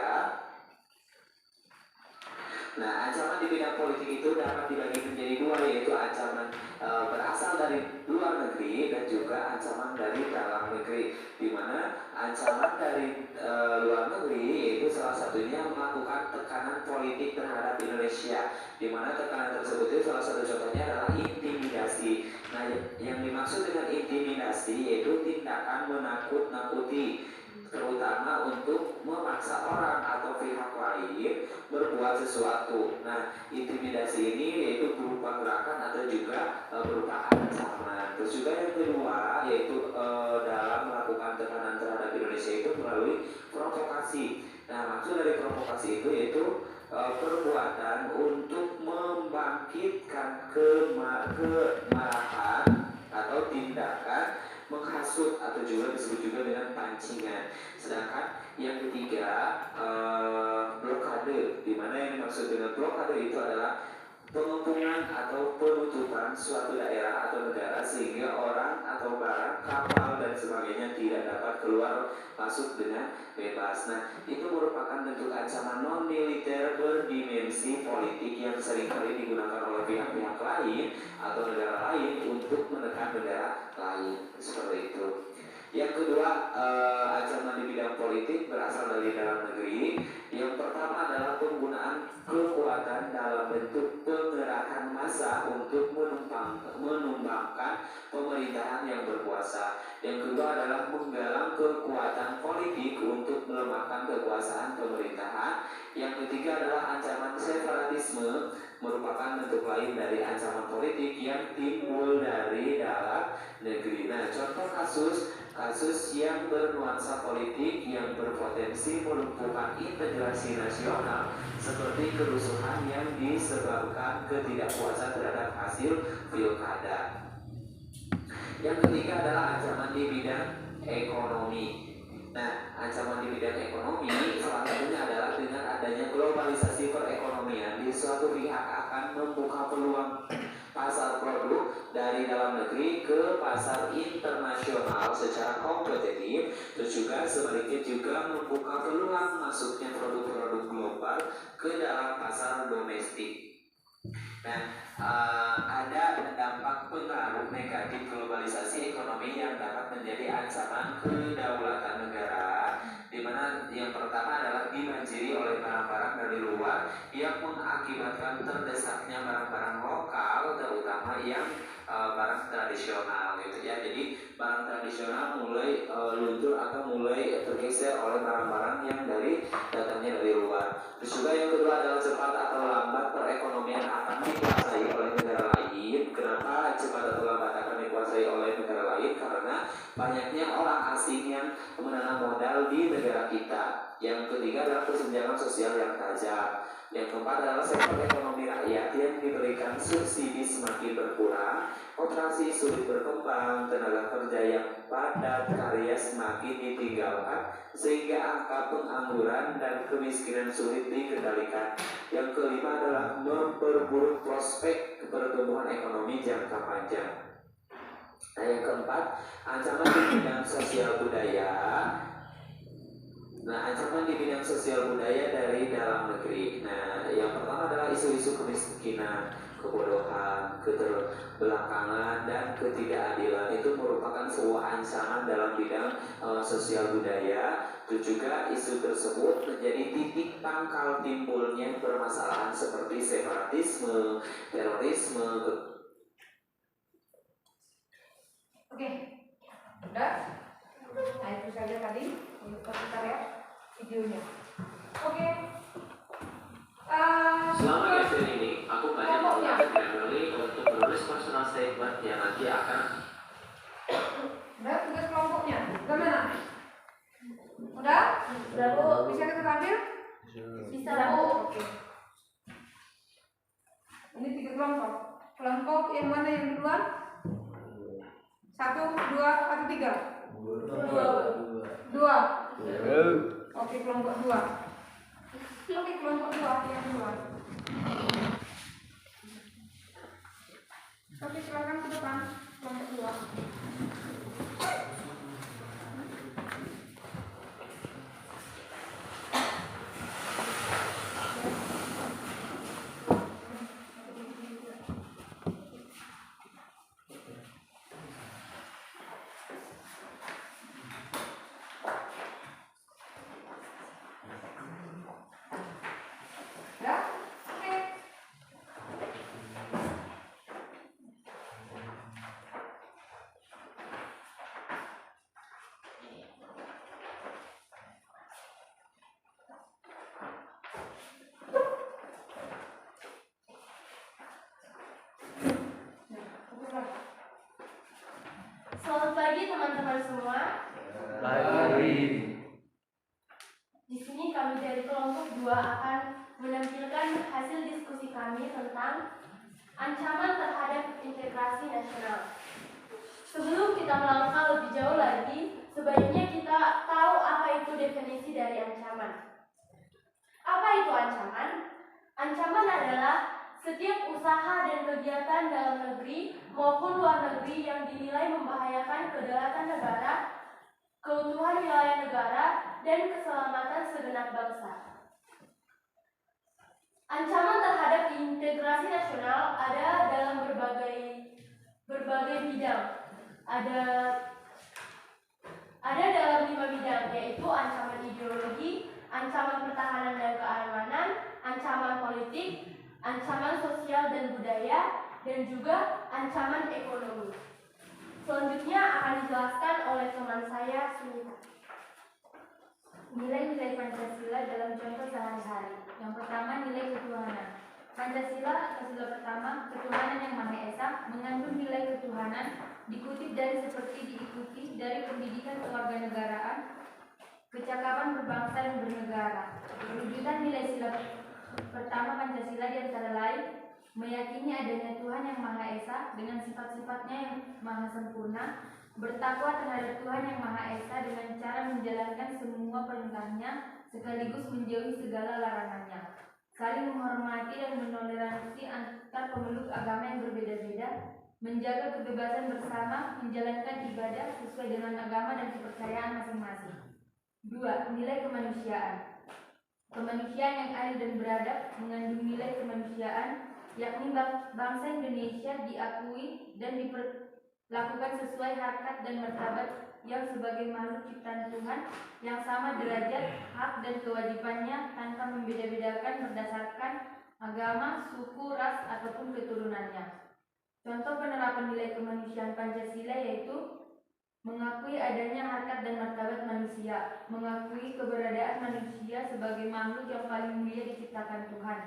Nah, ancaman di bidang politik itu dapat dibagi menjadi dua, yaitu ancaman berasal dari luar negeri dan juga ancaman dari dalam negeri. Di mana ancaman dari luar negeri yaitu salah satunya melakukan tekanan politik terhadap Indonesia. Di mana tekanan tersebut itu salah satu contohnya adalah intimidasi. Nah, yang dimaksud dengan intimidasi yaitu tindakan menakut-nakuti, terutama untuk memaksa orang atau pihak lain berbuat sesuatu. Nah, intimidasi ini yaitu berupa gerakan atau juga berupa ancaman. Terus juga yang kedua yaitu dalam melakukan tekanan terhadap Indonesia itu melalui provokasi. Nah, maksud dari provokasi itu yaitu perbuatan untuk membangkitkan kemarahan atau tindakan menghasut atau juga disebut juga dengan pancingan. Sedangkan yang ketiga blokade, di mana yang dimaksud dengan blokade itu adalah pengepungan atau penutupan suatu daerah atau negara sehingga orang atau barang, kapal dan sebagainya tidak dapat keluar masuk dengan bebas. Nah, itu merupakan bentuk ancaman non militer berdimensi politik yang seringkali digunakan oleh pihak-pihak lain atau negara lain untuk menekan negara lain, seperti itu. Yang kedua, ancaman di bidang politik berasal dari dalam negeri. Yang pertama adalah penggunaan kekuatan dalam bentuk pengerahan massa untuk menumbangkan pemerintahan yang berkuasa. Yang kedua adalah menggalang kekuatan politik untuk melemahkan kekuasaan pemerintahan. Yang ketiga adalah ancaman separatisme, merupakan bentuk lain dari ancaman politik yang timbul dari dalam negeri. Nah, contoh kasus yang bernuansa politik yang berpotensi melumpuhkan integrasi nasional seperti kerusuhan yang disebabkan ketidakpuasan terhadap hasil pilkada. Yang ketiga adalah ancaman di bidang ekonomi. Nah, ancaman di bidang ekonomi salah satunya adalah dengan adanya globalisasi perekonomian, di suatu pihak akan membuka peluang pasar produk dari dalam negeri ke pasar internasional secara kompetitif, terus juga sebaliknya juga membuka peluang masuknya produk-produk global ke dalam pasar domestik. Nah, ada dampak pengaruh negatif globalisasi ekonomi yang dapat menjadi ancaman kedaulatan negara, di mana yang pertama adalah dibanjiri oleh barang-barang dari luar yang mengakibatkan terdesaknya barang-barang lokal, terutama yang barang tradisional gitu ya. Jadi barang tradisional mulai luntur atau mulai tergeser oleh barang-barang yang datangnya dari luar. Terus juga yang kedua adalah cepat atau lambat perekonomian akan dikuasai oleh negara lain. Kenapa cepat atau lambat akan dikuasai oleh negara lain? Karena banyaknya orang asing yang menanam modal di negara kita. Yang ketiga adalah kesenjangan sosial yang tajam. Yang keempat adalah sektor ekonomi rakyat yang diberikan subsidi semakin berkurang, operasi sulit berkembang, tenaga kerja yang padat karya semakin ditinggalkan, sehingga angka pengangguran dan kemiskinan sulit dikendalikan. Yang kelima adalah memperburuk prospek pertumbuhan ekonomi jangka panjang. Nah, yang keempat, ancaman di bidang sosial budaya. Nah, ancaman di bidang sosial budaya dari dalam negeri. Nah, yang pertama adalah isu-isu kemiskinan, kebodohan, keterbelakangan, dan ketidakadilan. Itu merupakan sebuah ancaman dalam bidang sosial budaya. Itu juga isu tersebut menjadi titik pangkal timbulnya permasalahan seperti separatisme, terorisme. Oke, udah. Nah, itu saja tadi untuk kita lihat videonya. Oke. Selama kajian ini, aku banyak menggunakan Grammarly untuk menulis personal statement yang nanti akan. Udah, tugas kelompoknya. Bagaimana? Udah? Udah, Bu. Bisa kita ambil? Bisa, Bu. Oke. Ini 3 kelompok. Kelompok yang mana yang duluan? 1, 2, atau 3? 2. Oke, kelompok 2. Oke, kelompok 2 yang 2. Oke, silakan ke depan. Kelompok 2. Ya? Oke. Selamat pagi teman-teman semua. Di sini kami dari kelompok 2 akan menampilkan hasil diskusi kami tentang ancaman terhadap integrasi nasional. Sebelum kita melangkah lebih jauh lagi, sebaiknya kita tahu apa itu definisi dari ancaman. Apa itu ancaman? Ancaman adalah setiap usaha dan kegiatan dalam negeri maupun luar negeri yang dinilai membahayakan kedaulatan negara, keutuhan wilayah negara, dan keselamatan segenap bangsa. Ancaman terhadap integrasi nasional ada dalam berbagai bidang. Ada dalam 5 bidang, yaitu ancaman ideologi, ancaman pertahanan dan keamanan, ancaman politik, ancaman sosial dan budaya, dan juga ancaman ekonomi. Selanjutnya akan dijelaskan oleh teman saya, Sunita. Nilai-nilai Pancasila dalam contoh sehari-hari. Yang pertama, nilai ketuhanan. Pancasila atau sila pertama, ketuhanan yang Maha Esa, mengandung nilai ketuhanan, dikutip dari seperti diikuti dari pendidikan kewarganegaraan, kecakapan berbangsa dan bernegara. Perwujudan nilai sila pertama Pancasila di antara lain meyakini adanya Tuhan yang Maha Esa dengan sifat-sifatnya yang maha sempurna, bertakwa terhadap Tuhan yang Maha Esa dengan cara menjalankan semua perintahnya sekaligus menjauhi segala larangannya, saling menghormati dan menoleransi antar pemeluk agama yang berbeda-beda, menjaga kebebasan bersama, menjalankan ibadah sesuai dengan agama dan kepercayaan masing-masing. 2. Nilai kemanusiaan. Kemanusiaan yang adil dan beradab mengandung nilai kemanusiaan, yakni bangsa Indonesia diakui dan diperlakukan sesuai harkat dan martabat yang sebagai makhluk ciptaan Tuhan yang sama derajat, hak dan kewajibannya tanpa membeda-bedakan berdasarkan agama, suku, ras, ataupun keturunannya. Contoh penerapan nilai kemanusiaan Pancasila yaitu mengakui adanya harkat dan martabat manusia, mengakui keberadaan manusia sebagai makhluk yang paling mulia diciptakan Tuhan,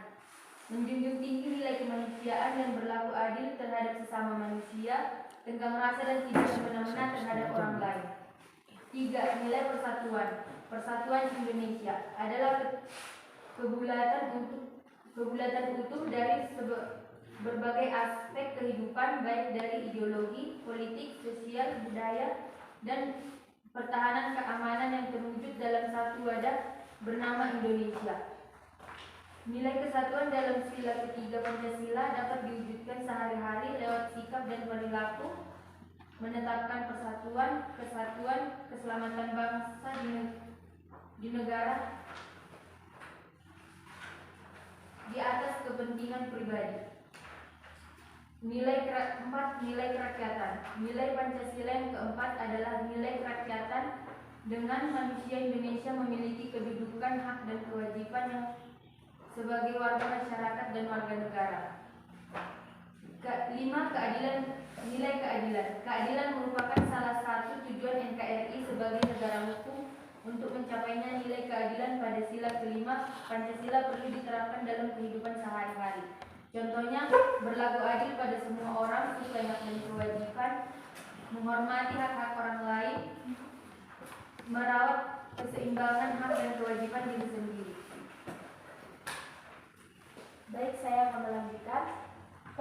menjunjung tinggi nilai kemanusiaan dan berlaku adil terhadap sesama manusia, tenggang rasa dan tidak semena-mena terhadap orang lain. 3. Nilai persatuan. Persatuan Indonesia adalah kebulatan utuh dari berbagai aspek kehidupan, baik dari ideologi, politik, sosial, budaya, dan pertahanan keamanan yang terwujud dalam satu wadah bernama Indonesia. Nilai kesatuan dalam sila ketiga Pancasila dapat diwujudkan sehari-hari lewat sikap dan perilaku menetapkan persatuan, kesatuan, keselamatan bangsa di negara di atas kepentingan pribadi. Nilai kerakyatan. Nilai Pancasila yang keempat adalah nilai kerakyatan, dengan manusia Indonesia memiliki kedudukan, hak dan kewajiban yang sebagai warga masyarakat dan warga negara. 5. Nilai keadilan. Keadilan merupakan salah satu tujuan NKRI sebagai negara hukum. Untuk mencapainya nilai keadilan pada sila kelima Pancasila perlu diterapkan dalam kehidupan sehari-hari. Contohnya, berlaku adil pada semua orang sesuai hak dan kewajiban, menghormati hak-hak orang lain, merawat keseimbangan hak dan kewajiban diri sendiri. Baik, saya akan melanjutkan.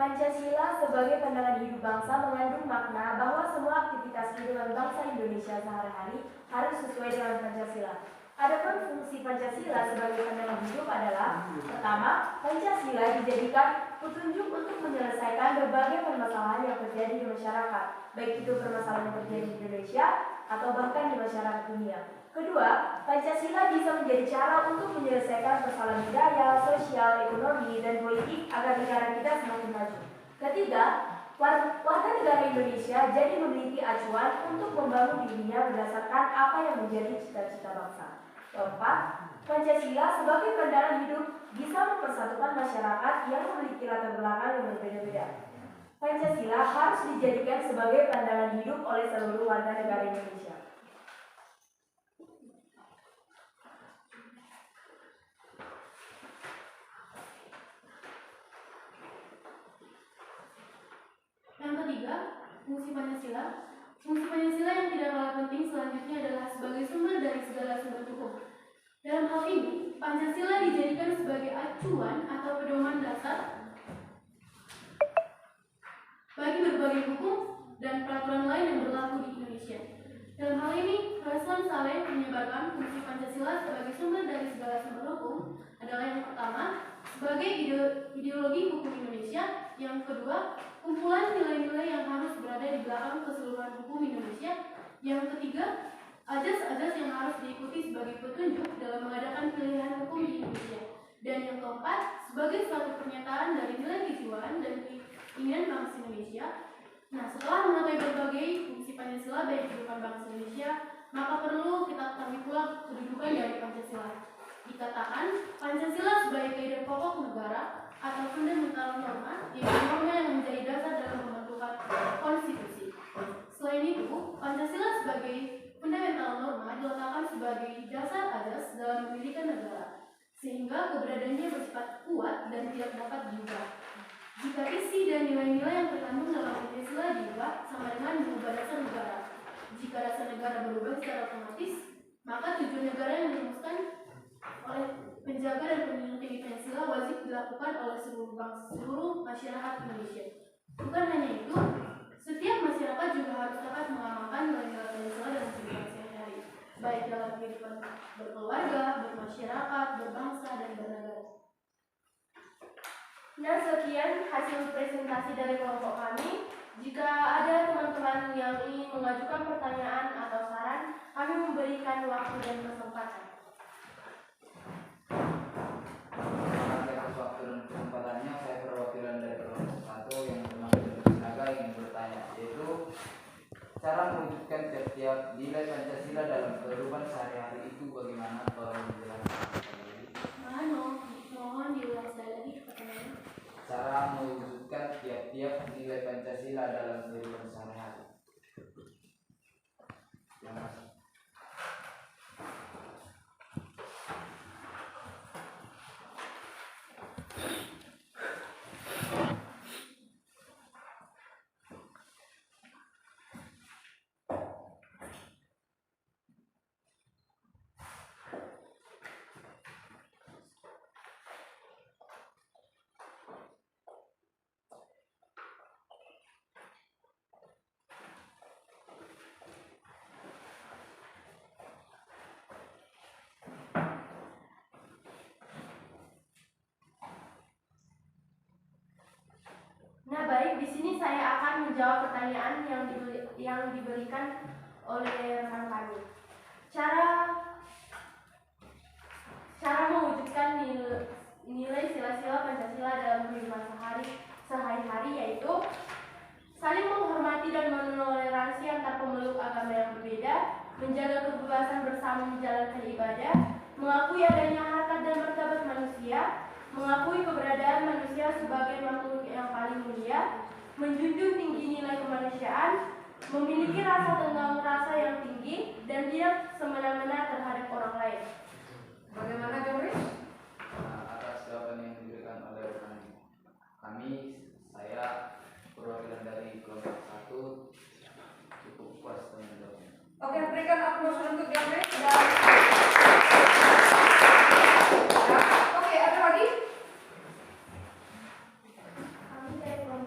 Pancasila sebagai pandangan hidup bangsa mengandung makna bahwa semua aktivitas kehidupan bangsa Indonesia sehari-hari harus sesuai dengan Pancasila. Adapun fungsi Pancasila sebagai pandangan hidup adalah: pertama, Pancasila dijadikan petunjuk untuk menyelesaikan berbagai permasalahan yang terjadi di masyarakat, baik itu permasalahan yang terjadi di Indonesia atau bahkan di masyarakat dunia. Kedua, Pancasila bisa menjadi cara untuk menyelesaikan persoalan budaya, sosial, ekonomi, dan politik agar negara kita semakin maju. Ketiga, warga negara Indonesia jadi memiliki acuan untuk membangun dirinya berdasarkan apa yang menjadi cita-cita bangsa. Keempat, Pancasila sebagai pandangan hidup bisa mempersatukan masyarakat yang memiliki latar belakang yang berbeda-beda. Pancasila harus dijadikan sebagai pandangan hidup oleh seluruh warga negara Indonesia. Yang ketiga, fungsi Pancasila. Fungsi Pancasila yang tidak kalah penting selanjutnya adalah sebagai sumber dari segala sumber hukum. Dalam hal ini, Pancasila dijadikan sebagai acuan atau pedoman dasar bagi berbagai hukum dan peraturan lain yang berlaku di Indonesia. Dalam hal ini, Raslan Saleh menyebarkan fungsi Pancasila sebagai sumber dari segala sumber hukum adalah yang pertama, sebagai ideologi hukum Indonesia. Yang kedua, kumpulan nilai-nilai yang harus berada di belakang keseluruhan hukum Indonesia. Yang ketiga, azas-azas yang harus diikuti sebagai petunjuk dalam mengadakan pilihan hukum di Indonesia. Dan yang keempat, sebagai suatu pernyataan dari nilai kejiwaan dan keinginan bangsa Indonesia. Nah, setelah mengetahui berbagai fungsi Pancasila bagi kehidupan bangsa Indonesia, maka perlu kita ketahui pula kedudukan dari Pancasila. Dikatakan Pancasila sebagai kaidah pokok negara atau fundamental norma, yaitu norma yang menjadi dasar dalam pembentukan konstitusi. Selain itu, Pancasila sebagai fundamental norma diletakkan sebagai dasar azas dalam mendirikan negara, sehingga keberadaannya bersifat kuat dan tidak dapat diubah. Jika isi dan nilai-nilai yang terkandung dalam Pancasila diubah, sama dengan mengubah dasar negara. Jika dasar negara berubah secara otomatis, maka tujuan negara yang dirumuskan oleh penjaga dan penyelidik Pancasila wajib dilakukan oleh seluruh masyarakat Indonesia. Bukan hanya itu, setiap masyarakat juga harus dapat mengamalkan nilai-nilai Pancasila dalam kehidupan sehari-hari, baik dalam kehidupan berkeluarga, bermasyarakat, berbangsa, dan bernegara. Nah, sekian hasil presentasi dari kelompok kami. Jika ada teman-teman yang ingin mengajukan pertanyaan atau saran, kami memberikan waktu dan kesempatan. Atas waktu dan kesempatannya, saya perwakilan dari kelompok 1 yang bernama Tenaga ingin bertanya, yaitu cara mewujudkan tiap-tiap nilai Pancasila dalam kehidupan sehari-hari itu bagaimana? Tolong dijelaskan. Mohon diulang sekali lagi pertanyaannya. Cara mewujudkan tiap-tiap nilai Pancasila dalam kehidupan sehari-hari. Yang masuk. Nah, baik, di sini saya akan menjawab pertanyaan yang diberikan oleh rekan kami. Cara mewujudkan nilai sila-sila Pancasila dalam kehidupan sehari-hari yaitu saling menghormati dan menoleransi antar pemeluk agama yang berbeda, menjaga kebebasan bersama menjalankan ibadah, mengakui adanya harkat dan martabat manusia, mengakui keberadaan manusia sebagai makhluk yang paling mulia, menjunjung tinggi nilai kemanusiaan, memiliki rasa tenggang rasa yang tinggi, dan tidak semena-mena terhadap orang lain. Bagaimana, Joris? Atas jawaban yang diberikan oleh rekan kami, saya perwakilan dari kelompok 1 cukup puas dengan jawabannya. Oke, berikan aplaus untuk Joris dan oke, ada lagi? Kami dari kelompok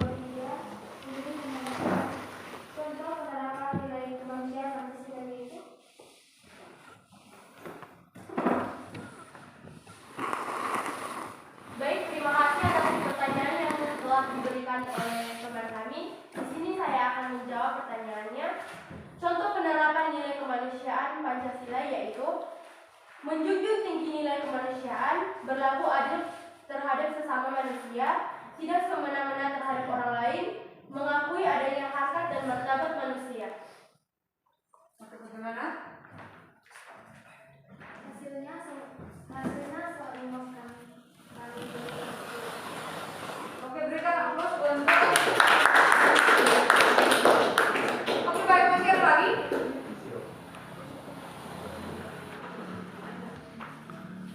menjawab pertanyaannya. Contoh penerapan nilai kemanusiaan Pancasila yaitu menjunjung tinggi nilai kemanusiaan, berlaku adil terhadap sesama manusia, tidak semena-mena terhadap orang lain, mengakui adanya harkat dan martabat manusia. Oke, bagaimana? Hasilnya soal 5 kali. Oke, berikan aplaus untuk. Oke, baik, masih ada lagi?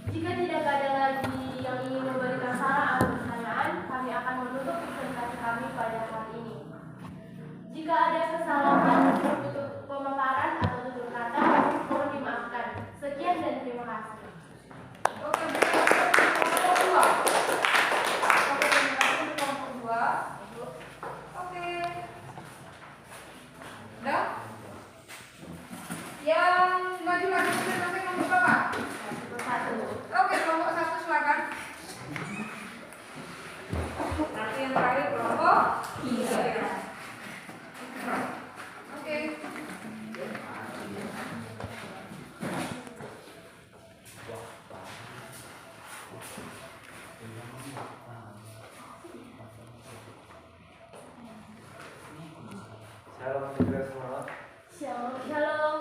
Jika tidak ada lagi yang ingin memberikan saran atau pertanyaan, kami akan menutup presentasi kami pada hari ini. Jika ada kesalahan tutur pemaparan atau tutur kata, mohon dimaafkan. Sekian dan terima kasih. Oke, berikan aplaus untuk kelompok 2. Oke, terima kasih untuk kelompok 2. Oke. Udah? Yang maju lagi presentasi nomor berapa? Oke, kelompok 1 silakan. Nanti yang terakhir kelompok 3. Oke. Shalom saudara semua. Shalom.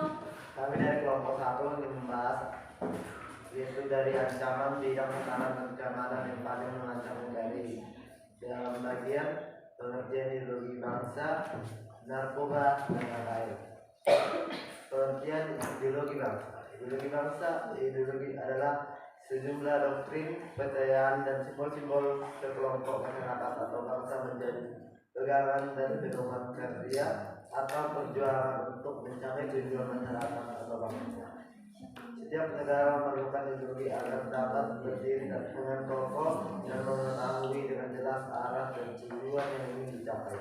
Kami dari kelompok 1 ingin membahas yaitu dari ancaman bidang tekanan dan keamanan yang paling mengancam negari dalam bagian pengertian ideologi bangsa, narkoba, dan lain-lain. Pengertian ideologi bangsa. Ideologi adalah sejumlah doktrin, kepercayaan, dan simbol-simbol sekelompok masyarakat atau bangsa menjadi pegangan dan pedoman karya atau perjuangan untuk mencapai tujuan masyarakat atau bangsa. Setiap negara memerlukan ideologi agar dapat berdiri dengan kokoh dan mengetahui dengan jelas arah dan tujuan yang ingin dicapai.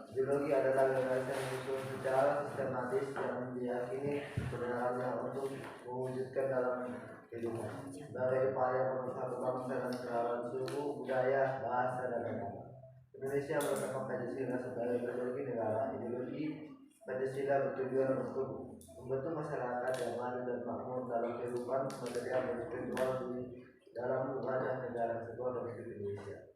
Ideologi adalah gagasan yang disusun secara sistematis yang diyakini kebenarannya untuk mewujudkan dalam kehidupan sebagai upaya pemersatu bangsa dan segala suku, budaya, bahasa, dan agama. Indonesia meletakkan Pancasila sebagai ideologi negara. Ideologi Pancasila bertujuan untuk membentuk masyarakat yang adil dan makmur dalam kehidupan material dan spiritual di dalam wadah negara kesatuan Republik Indonesia.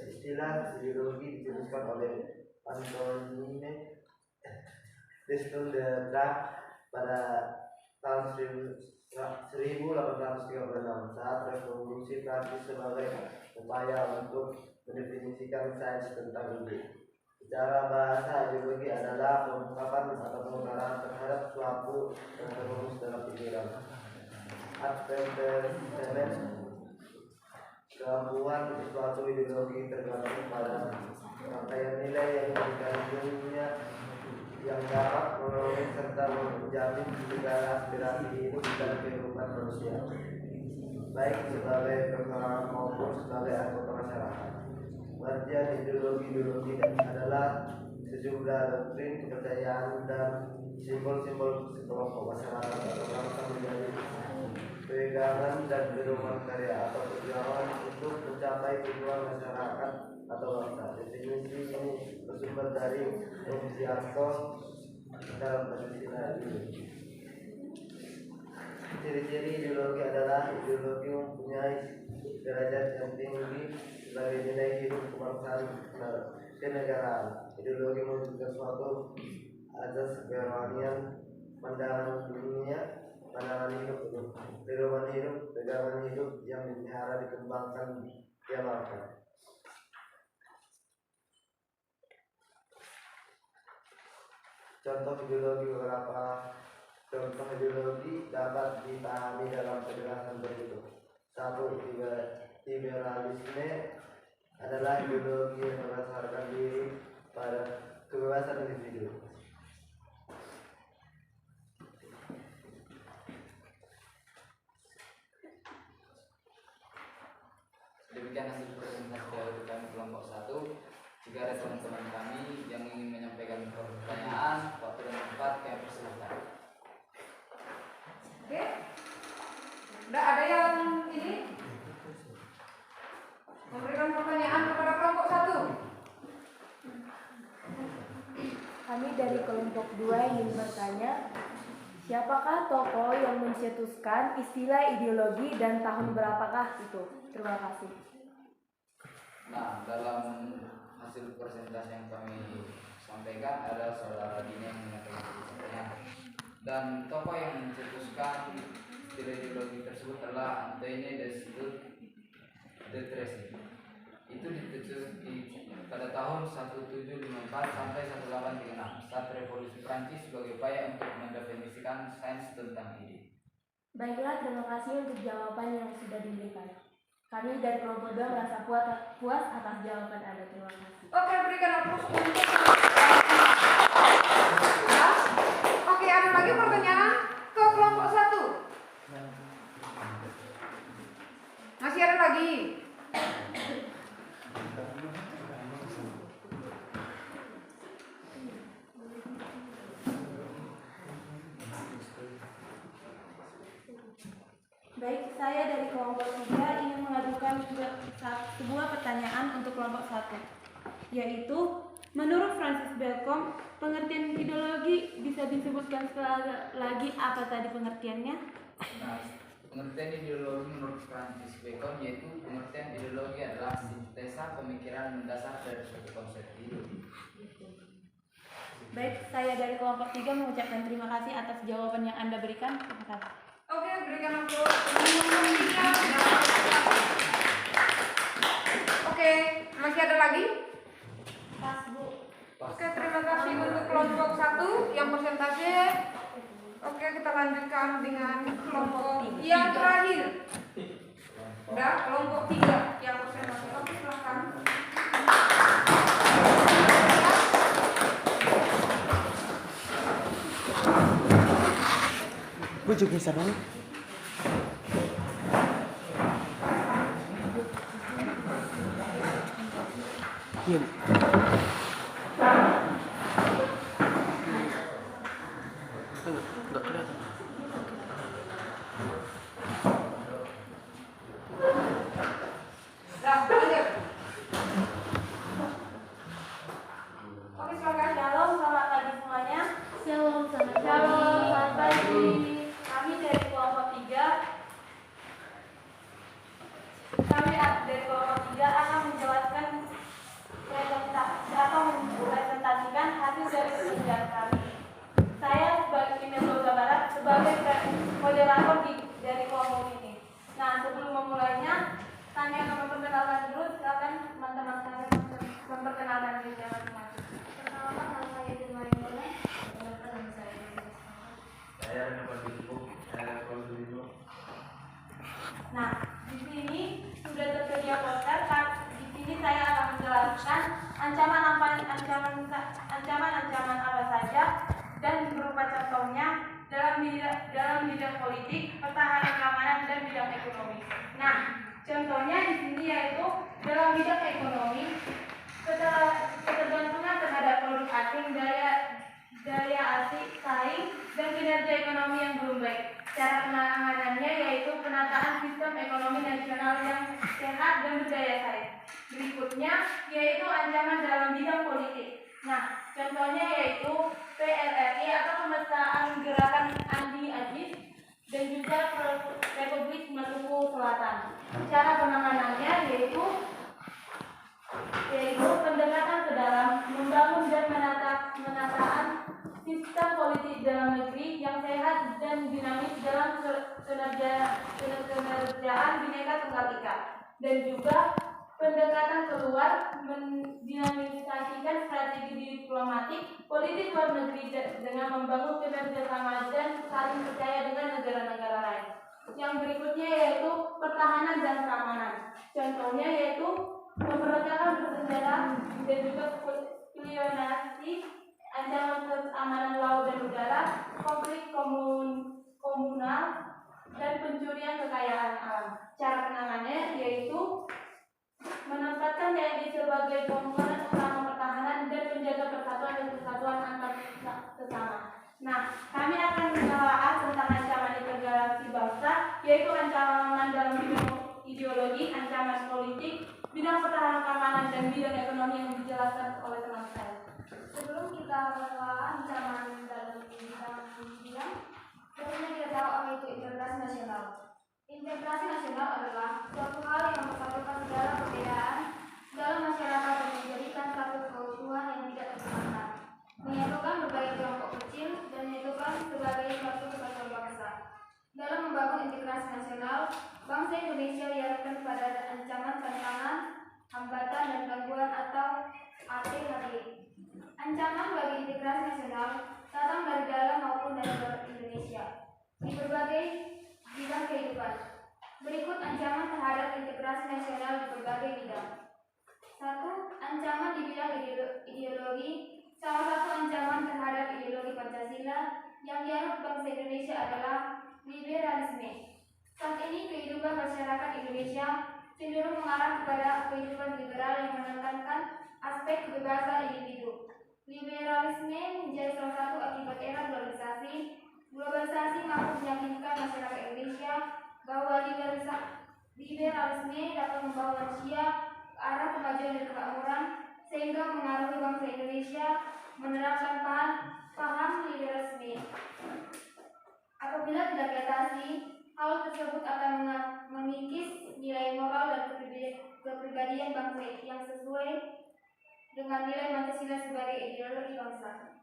Istilah ideologi dicetuskan oleh Antoine Desnudera pada tahun 1836 saat revolusi Prancis sebagai upaya untuk mendefinisikan sains tentang ide. Secara bahasa, ideologi adalah pengungkapan atau pengukaran terhadap suatu yang terus dalam pikiran. Adventement, kemampuan suatu ideologi tergantung pada rangkaian nilai yang dikandungnya yang dapat menolong serta menjamin segala aspirasi hidup dan kehidupan manusia, baik sebagai personal maupun sebagai anggota masyarakat. Pengertian ideologi adalah sejumlah doktrin, kepercayaan, dan simbol-simbol sekelompok masyarakat atau bangsa menjadi pegangan dan pedoman karya atau perjuangan untuk mencapai tujuan masyarakat atau bangsa. Definisi ini bersumber dari Rupianto dalam Pancasila ideologi. Ciri-ciri ideologi adalah ideologi mempunyai derajat yang tinggi sebagai nilai hidup kebangsaan kenegaraan. Ideologi mewujudkan suatu azas kehewanian, pandangan dunia, pandangan hidup, pegangan hidup yang dipelihara, dikembangkan, diamalkan. Contoh ideologi dapat dipahami dalam penjelasan berikut. 1. Liberalisme adalah ideologi yang berdasarkan diri pada kebebasan individu. Demikian hasil presentasi dari kami kelompok 1. Jika ada teman-teman kami yang ingin menyampaikan pertanyaan, waktu dan tempat kami persilakan. Oke. Udah ada yang ini memberikan pertanyaan kepada kelompok 1? Kami dari kelompok 2 ingin bertanya, siapakah tokoh yang mencetuskan istilah ideologi dan tahun berapakah itu? Terima kasih. Nah, dalam hasil persentase yang kami sampaikan ada saudara Dina yang menyatakan. Dan tokoh yang mencetuskan istilah ideologi tersebut adalah Antoine de Tracy. Itu dicetus pada tahun 1754 sampai 1836 saat revolusi Prancis sebagai upaya untuk mendefinisikan sains tentang ide. Baiklah, terima kasih untuk jawaban yang sudah diberikan. Kami dari kelompok 2 merasa puas atas jawaban Anda. Terima kasih. Oke, berikan aplaus untuk Oke, ada lagi pertanyaan ke kelompok 1? Masih ada lagi? Baik, saya dari kelompok 3 ingin mengajukan sebuah pertanyaan untuk kelompok 1, yaitu menurut Francis Bacon, pengertian ideologi bisa disebutkan sekali lagi apa tadi pengertiannya? Nah, pengertian ideologi menurut Francis Bacon yaitu pengertian ideologi adalah sintesa pemikiran mendasar dari suatu konsep ideologi. Baik, saya dari kelompok 3 mengucapkan terima kasih atas jawaban yang Anda berikan. Terima kasih. Oke, berikan aplaus untuk Oke, masih ada lagi? Pas, Bu. Oke, terima kasih untuk kelompok 1 yang persentase. Oke, kita lanjutkan dengan kelompok yang terakhir. Udah, kelompok 3 yang persentase. Oke, silahkan. Bujuk bisa dong. Iya. Enggak kelihatan. Dah, lanjut. Oke, silakan. Shalom, selamat pagi semuanya. Shalom, selamat Shalom, selamat pagi. pagi. Kami dari kelompok 3 akan menjelaskan presentasikan hasil dari penelitian kami. Saya sebagai Minnesota Barat sebagai moderator dari kelompok ini. Nah, sebelum memulainya, kami akan memperkenalkan dulu. Silakan teman-teman saya memperkenalkan diri masing-masing. Pertama, nama saya Irma. Saya dapat dibuka, saya kalau dulu. Nah, di sini sudah tersedia poster. Di sini saya akan menjelaskan ancaman-ancaman apa saja dan berupa contohnya dalam bidang politik, pertahanan keamanan dan bidang ekonomi. Nah, contohnya di sini yaitu dalam bidang ekonomi, ketergantungan terhadap produk asing, daya asing saing dan kinerja ekonomi yang belum baik. Cara penanganannya yaitu penataan sistem ekonomi nasional yang sehat dan berdaya saing. Berikutnya yaitu ancaman dalam bidang politik. Nah, contohnya yaitu PRRI atau Pemestaan Gerakan Anti Ajis dan juga Republik Maluku Selatan. Cara penanganannya yaitu pendekatan ke dalam, membangun dan menataan sistem politik dalam negeri yang sehat dan dinamis dalam kenerjaan Bhinneka Tunggal Ika, dan juga pendekatan keluar, mendinamisasikan strategi diplomatik politik luar negeri dengan membangun kerjasama dan saling percaya dengan negara-negara lain. Yang berikutnya yaitu pertahanan dan keamanan. Contohnya yaitu pemberontakan bersenjata dan juga spionasi, ancaman keamanan laut dan udara, konflik komunal, dan pencurian kekayaan alam. Cara penanganannya yaitu menempatkan TNI sebagai komponen utama pertahanan dan menjaga persatuan dan kesatuan antar sesama. Nah, kami akan membahas tentang ancaman integrasi bangsa, yaitu ancaman dalam bidang ideologi, ancaman politik, bidang pertahanan keamanan, dan bidang ekonomi yang dijelaskan oleh teman saya. Sebelum kita Ancaman bagi integrasi nasional datang dari dalam maupun dari luar Indonesia di berbagai bidang kehidupan. Berikut ancaman terhadap integrasi nasional di berbagai bidang. 1. Ancaman di bidang ideologi. Salah satu ancaman terhadap ideologi Pancasila yang dianut bangsa Indonesia adalah liberalisme. Saat ini kehidupan masyarakat Indonesia cenderung mengarah kepada kehidupan liberal yang menekankan aspek kebebasan individu. Liberalisme menjadi salah satu akibat era globalisasi. Globalisasi mampu meyakinkan masyarakat Indonesia bahwa liberalisme dapat membawa manusia ke arah kemajuan dan kemakmuran, sehingga mengaruhi bangsa Indonesia menerapkan paham liberalisme. Apabila tidak diatasi, hal tersebut akan mengikis nilai moral dan kepribadian bangsa yang sesuai dengan nilai Pancasila sebagai ideologi bangsa.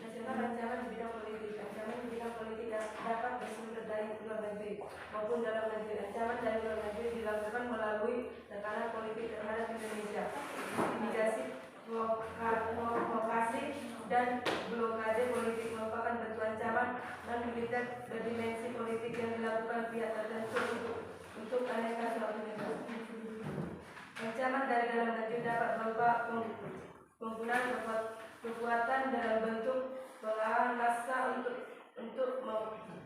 Nasional ancaman di bidang politik. Ancaman di bidang politik dapat bersumber dari luar negeri maupun dalam negeri. Ancaman dari luar negeri dilakukan melalui tekanan politik terhadap Indonesia, intimidasi, provokasi, dan blokade politik merupakan bentuk ancaman non-militer berdimensi politik yang dilakukan pihak tertentu untuk aneka suatu negara. Ancaman dari dalam negeri dapat berupa penggunaan kekuatan dalam bentuk pengalaman massa untuk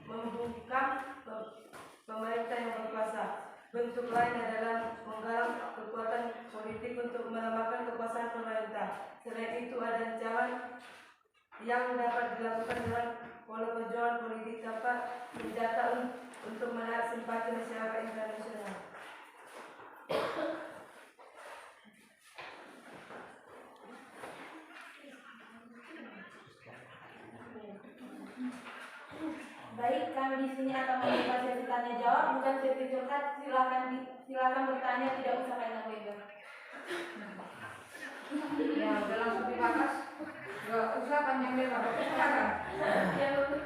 membungkam pemerintah yang berkuasa. Bentuk lain adalah menggalang kekuatan politik untuk melemahkan kekuasaan pemerintah. Selain itu, ada ancaman yang dapat dilakukan dengan pola perjuangan politik tanpa senjata untuk menarik simpati masyarakat internasional. Baik, kami di sini akan membuka sesi tanya jawab, bukan sesi curhat. Silakan bertanya, tidak usah panjang lebar. Ya, udah langsung dibahas. Gak usah panjang lebar. Silakan. Oke, lanjut.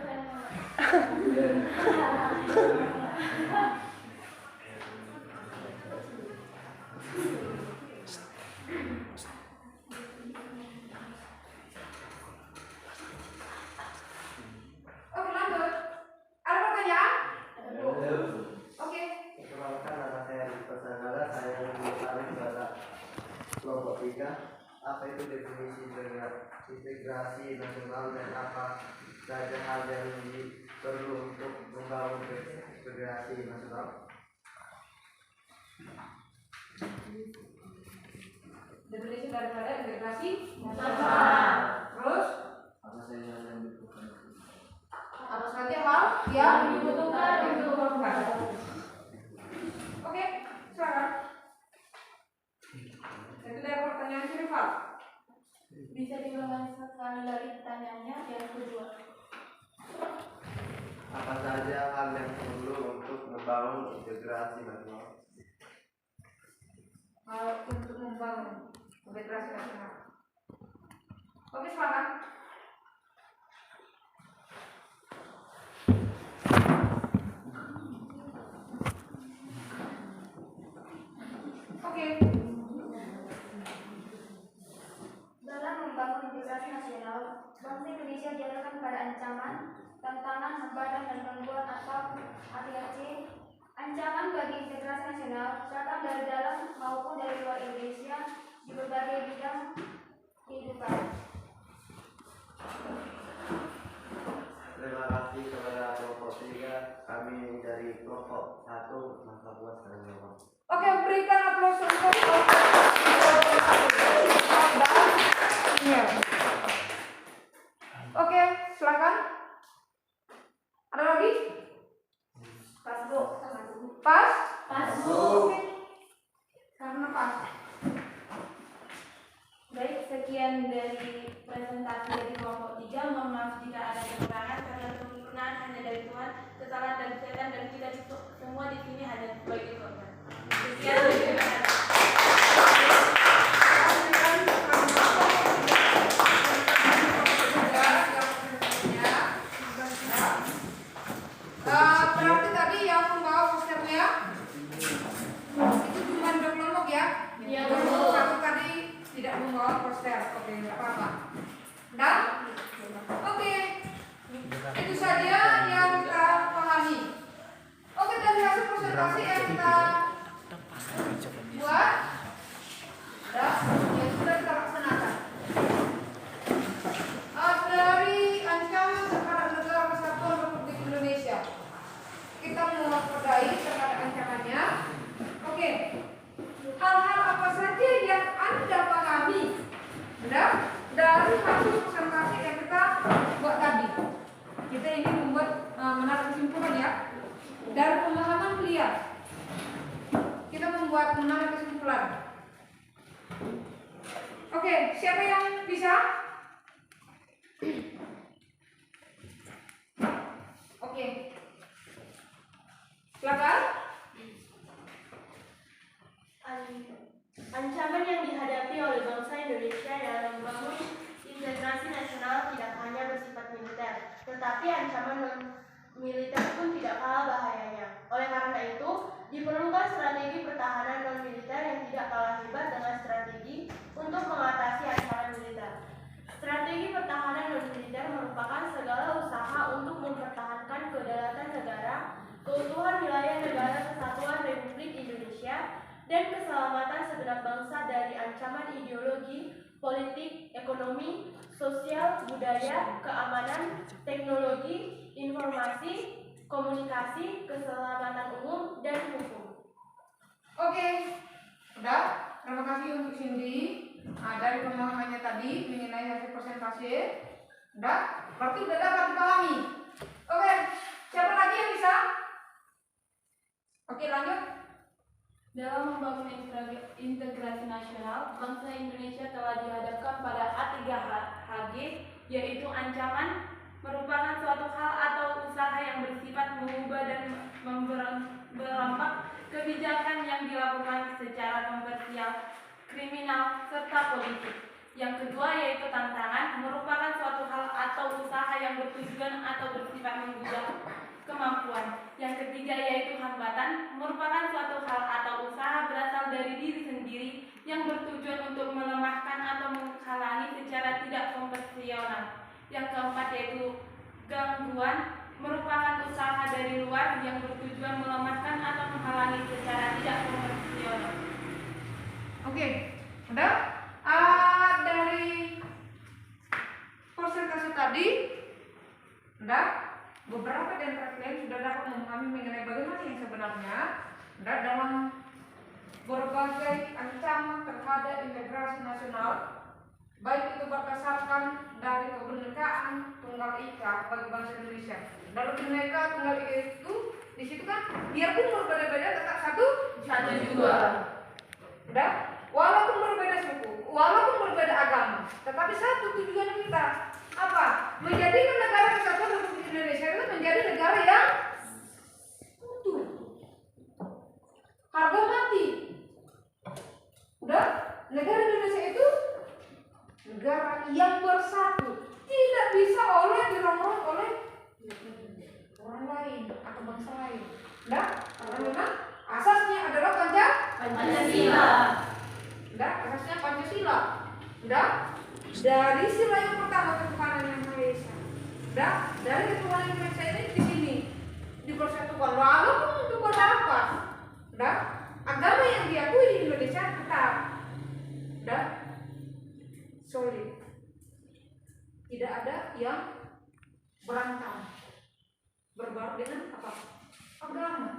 Ada pertanyaan? Oke. Perkenalkan, nama saya Rizko Sanggala. Saya tertarik pada kelompok 3. Apa itu definisi integrasi nasional dan apa saja hal yang perlu untuk membangun integrasi nasional? Definisi daripada integrasi nasional. Terus Apa saja yang dibutuhkan? apa saja hal yang dibutuhkan. Oke, silakan. Itu dari pertanyaan Syarifah. Bisa diulangi sekali lagi pertanyaannya yang kedua. Apa saja hal yang perlu untuk membangun integrasi nasional? Hal untuk membangun integrasi nasional. Oke, silakan. Oke. Dalam membangun integrasi nasional, bangsa Indonesia dihadapkan pada ancaman, tantangan, hambatan, dan gangguan atau ATAC. Ancaman bagi integrasi nasional datang dari dalam maupun dari luar Indonesia di berbagai bidang kehidupan. Terima kasih kepada kelompok 3. Kami dari kelompok 1 masa puas dan jawab. Oke, berikan aplaus untuk Oke, silakan. Ada lagi? Pas, Bu. Pas? Pas, Oke. Karena pas. Baik, sekian dari presentasi dari kelompok 3. Mohon maaf jika ada kekurangan karena kesempurnaan hanya dari Tuhan, kesalahan dari setan, dan kita semua di sini hanya sebagai korban. Sekian, terima kasih. Berarti tadi yang membawa posternya itu cuma dua kelompok ya? Iya, Kelompok satu tadi tidak membawa poster. Oke, nggak apa-apa. Dan oke, itu saja yang kita pahami. Oke, dari hasil presentasi yang kita buat, yang sudah kita laksanakan. Dari ancaman terhadap negara kesatuan Republik Indonesia, kita mewaspadai terhadap ancamannya. Oke, hal-hal apa saja yang Anda pahami dari hasil presentasi yang kita buat tadi? Kita ingin membuat menarik kesimpulan ya. Dari pemahaman beliau, kita membuat menarik kesimpulan. Oke, siapa yang bisa? Oke, silakan. Ancaman yang dihadapi oleh bangsa Indonesia dalam membangun integrasi nasional tidak hanya bersifat militer, tetapi ancaman non-militer pun tidak kalah bahayanya. Oleh karena itu, diperlukan strategi pertahanan non-militer yang tidak kalah hebat dengan strategi untuk mengatasi ancaman militer. Strategi pertahanan non-militer merupakan segala usaha untuk mempertahankan kedaulatan negara, keutuhan wilayah negara kesatuan Republik Indonesia, dan keselamatan segenap bangsa dari ancaman ideologi, politik, ekonomi, sosial, budaya, keamanan, teknologi, informasi, komunikasi, keselamatan umum, dan hukum. Oke, udah. Terima kasih untuk Cindy dari pemahamannya tadi mengenai hasil presentasi. Udah, berarti udah dapat dipahami. Oke, siapa lagi yang bisa? Oke, lanjut. Dalam membangun integrasi nasional, bangsa Indonesia telah dihadapkan pada A3HG, yaitu ancaman merupakan suatu hal atau usaha yang bersifat mengubah dan merombak kebijakan yang dilakukan secara komersial, kriminal, serta politik. Yang kedua yaitu tantangan, merupakan suatu hal atau usaha yang bertujuan atau bersifat menggugah kemampuan. Yang ketiga yaitu hambatan, merupakan suatu hal atau usaha berasal dari diri sendiri yang bertujuan untuk melemahkan atau menghalangi secara tidak konvensional. Yang keempat yaitu gangguan, merupakan usaha dari luar yang bertujuan melemahkan atau menghalangi secara tidak konvensional. Oke, udah. Dari presentasi tadi, udah. Beberapa di antara kalian sudah dapat memahami mengenai bagaimana yang sebenarnya dalam berbagai ancaman terhadap integrasi nasional, baik itu berdasarkan dari kebinekaan tunggal ika bagi bangsa Indonesia. Dalam Bhinneka Tunggal Ika itu, di situ kan biarpun berbeda-beda tetap satu jua. Udah, walaupun berbeda suku, walaupun berbeda agama, tetapi satu tujuan kita apa? Menjadikan negara kesatuan Republik Indonesia itu menjadi negara yang utuh, harga mati. Udah, negara Indonesia itu negara yang bersatu, tidak bisa dirongrong oleh orang lain atau bangsa lain. Udah, karena memang asasnya adalah Pancasila. Udah, asasnya Pancasila. Udah, dari sila yang pertama ketuhanan yang Maha Esa. Udah, dari ketuhanan yang Maha Esa ini di sini dipersatukan. Walaupun untuk apa? Udah, agama yang diakui di Indonesia tetap. Udah, solid. Tidak ada yang berantem berbaur dengan apa? Agama.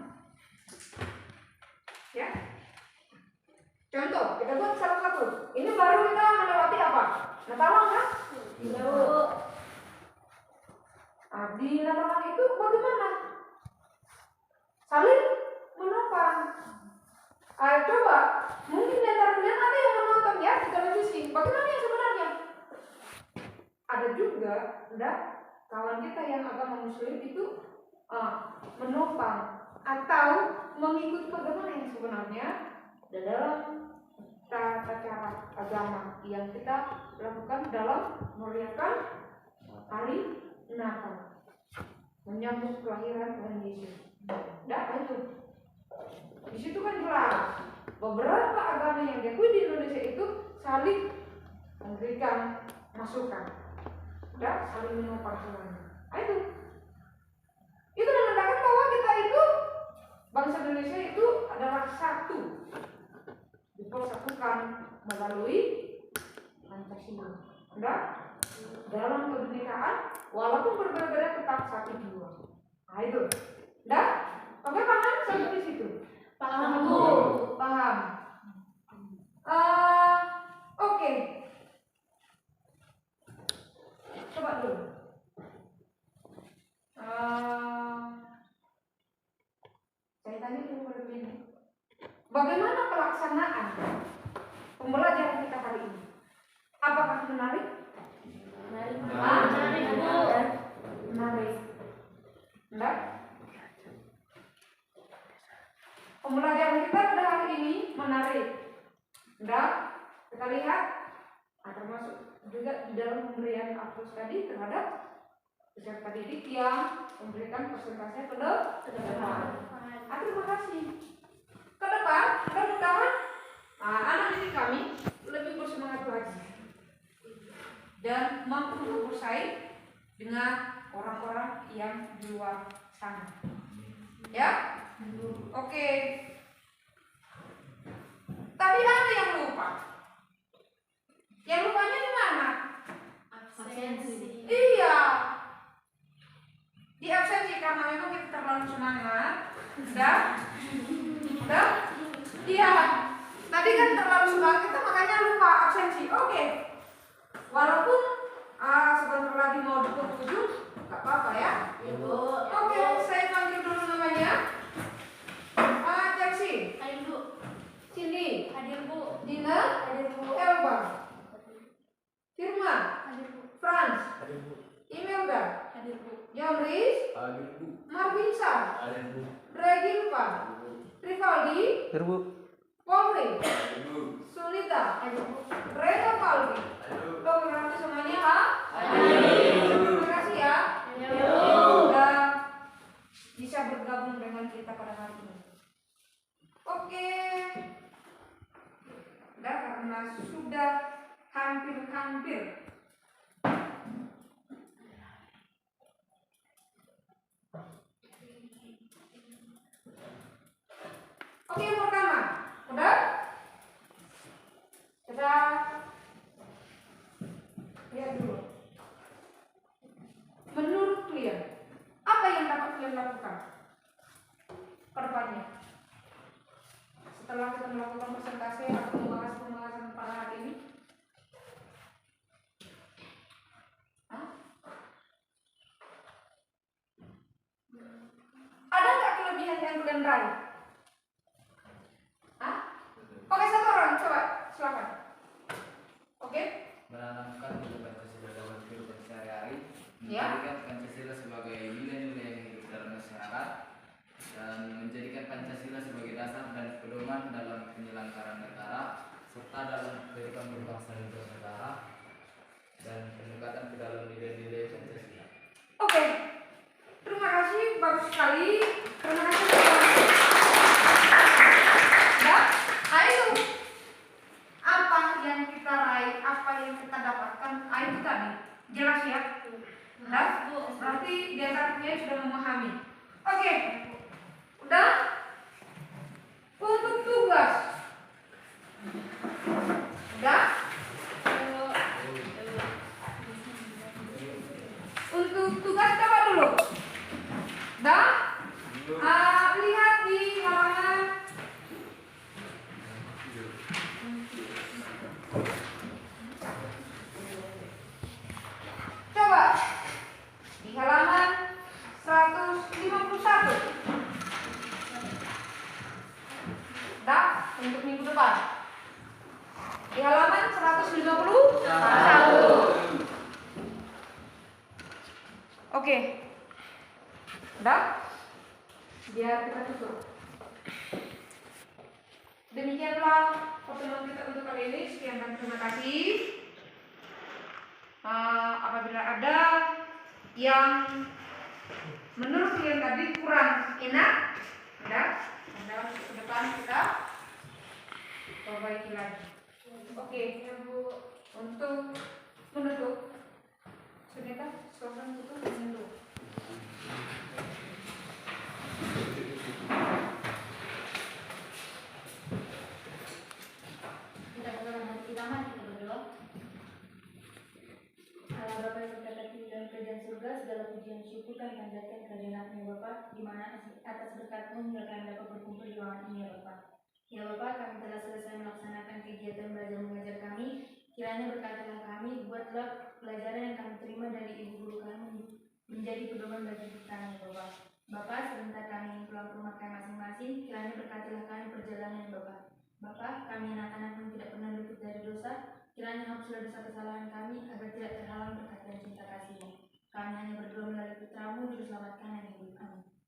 Ya. Contoh, kita buat salah satu. Ini baru kita melewati apa? Natalan kan? Tahu. Di Natalan itu bagaimana? Saling menopang. Coba, mungkin di antara kalian ada yang menonton ya di televisi. Bagaimana yang sebenarnya? Ada juga, udah kawan kita yang agama Muslim itu menopang atau mengikuti bagaimana yang sebenarnya dalam tata cara agama yang kita lakukan dalam merayakan hari Natal. menyambut kelahiran Tuhan Yesus. Dah, lanjut. Di situ kan jelas beberapa agama yang diakui di Indonesia itu saling memberikan masukan, dah, saling menopang semuanya. Itu menandakan bahwa kita itu bangsa Indonesia itu adalah satu, dipersatukan melalui Pancasila. Dah, dalam kebinekaan walaupun berbeda-beda tetap satu jiwa. Nah itu, dah, oke, paham sampai di situ? Paham, Bu. Paham. Oke. Coba dulu. Saya tanya dulu pada begini. Bagaimana pelaksanaan pembelajaran kita hari ini? Apakah menarik? Menarik. Enggak? Pembelajaran kita pada hari ini menarik. Enggak? Kita lihat, termasuk juga di dalam pemberian apus tadi terhadap peserta didik yang memberikan persentase ke depan. Terima kasih. Ke depan, mudah-mudahan anak didik kami lebih bersemangat lagi dan mampu untuk bersaing dengan orang-orang yang di luar sana. Ya? Oke. Tadi ada yang lupa. Yang lupanya di mana? Absensi. Iya. Di absensi karena memang kita terlalu semangat. Udah? Iya. Tadi kan terlalu semangat kita makanya lupa absensi. Oke. Walaupun sebentar lagi mau di penghujung, nggak apa-apa ya. Oke, saya panggil dulu namanya. Chelsea. Hadir, Bu. Cindy. Hadir, Bu. Dina. Hadir, Bu. Elba. Firma. Hadir, Bu. Franz. Imelda. Hadir, Bu. Yomris. Marvinsa. Regilva. Rivaldi. Polri. Sunita. Reza Paldi. Berarti semuanya ha? Terima kasih ya. Sudah bisa bergabung dengan kita pada hari ini. Oke. Udah, karena sudah hampir. Oke, yang pertama. Udah? Kita lihat dulu. Menurut kalian, apa yang dapat kalian lakukan ke depannya? Setelah kita melakukan presentasi atau membahas pembahasan pada hari ini. Ada nggak kelebihan yang kalian raih? Oke, satu orang, coba, silakan. Oke. Menanamkan nilai Pancasila dalam kehidupan sehari-hari, Ya. menjadikan Pancasila sebagai nilai-nilai yang hidup dalam masyarakat, dan menjadikan Pancasila sebagai dasar dan pedoman dalam penyelenggaraan negara, serta dalam kehidupan berbangsa dan bernegara, dan peningkatan ke dalam nilai-nilai Pancasila. Oke. Terima kasih, bagus sekali. Terima kasih. Ya, ayo. Apa yang kita raih, apa yang kita dapatkan, itu tadi. Jelas ya? Udah? Berarti di antaranya sudah memahami. Oke. Udah? Untuk tugas. Udah? Untuk tugas coba dulu. Udah? Lihat di halaman coba di halaman 151. Udah? Untuk minggu depan. Di halaman 151. Oke. Udah? Biar kita tutup. Demikianlah pertemuan kita untuk kali ini. Sekian dan terima kasih. Apabila ada yang menurut yang tadi kurang enak, ya, dan ke depan kita perbaiki lagi. Oke, ya Bu, untuk menutup, sudah slogan tutup menutup. Kita berdoa hari pertama kita berdoa. Allah Bapa yang berkata di dalam kerajaan surga, segala pujian syukur kami panjatkan kehadiratmu ya Bapa, di mana atas berkat-Mu hingga kami dapat berkumpul di ruangan ini ya Bapa. Ya Bapa, kami telah selesai melaksanakan kegiatan belajar mengajar kami. Kiranya berkatilah kami, buatlah pelajaran yang kami terima dari ibu guru kami menjadi pedoman bagi kami ya Bapa. Bapa, sebentar kami pulang ke rumah kami masing-masing, kiranya berkatilah kami perjalanan ya Bapa. Bapa, kami anak-anak yang tidak pernah luput dari dosa, kiranya hapuslah dosa kesalahan kami agar tidak terhalang berkat dan cinta kasih-Mu. Kami hanya berdoa melalui putra-Mu, Juru Selamat kami yang hidup. Amin.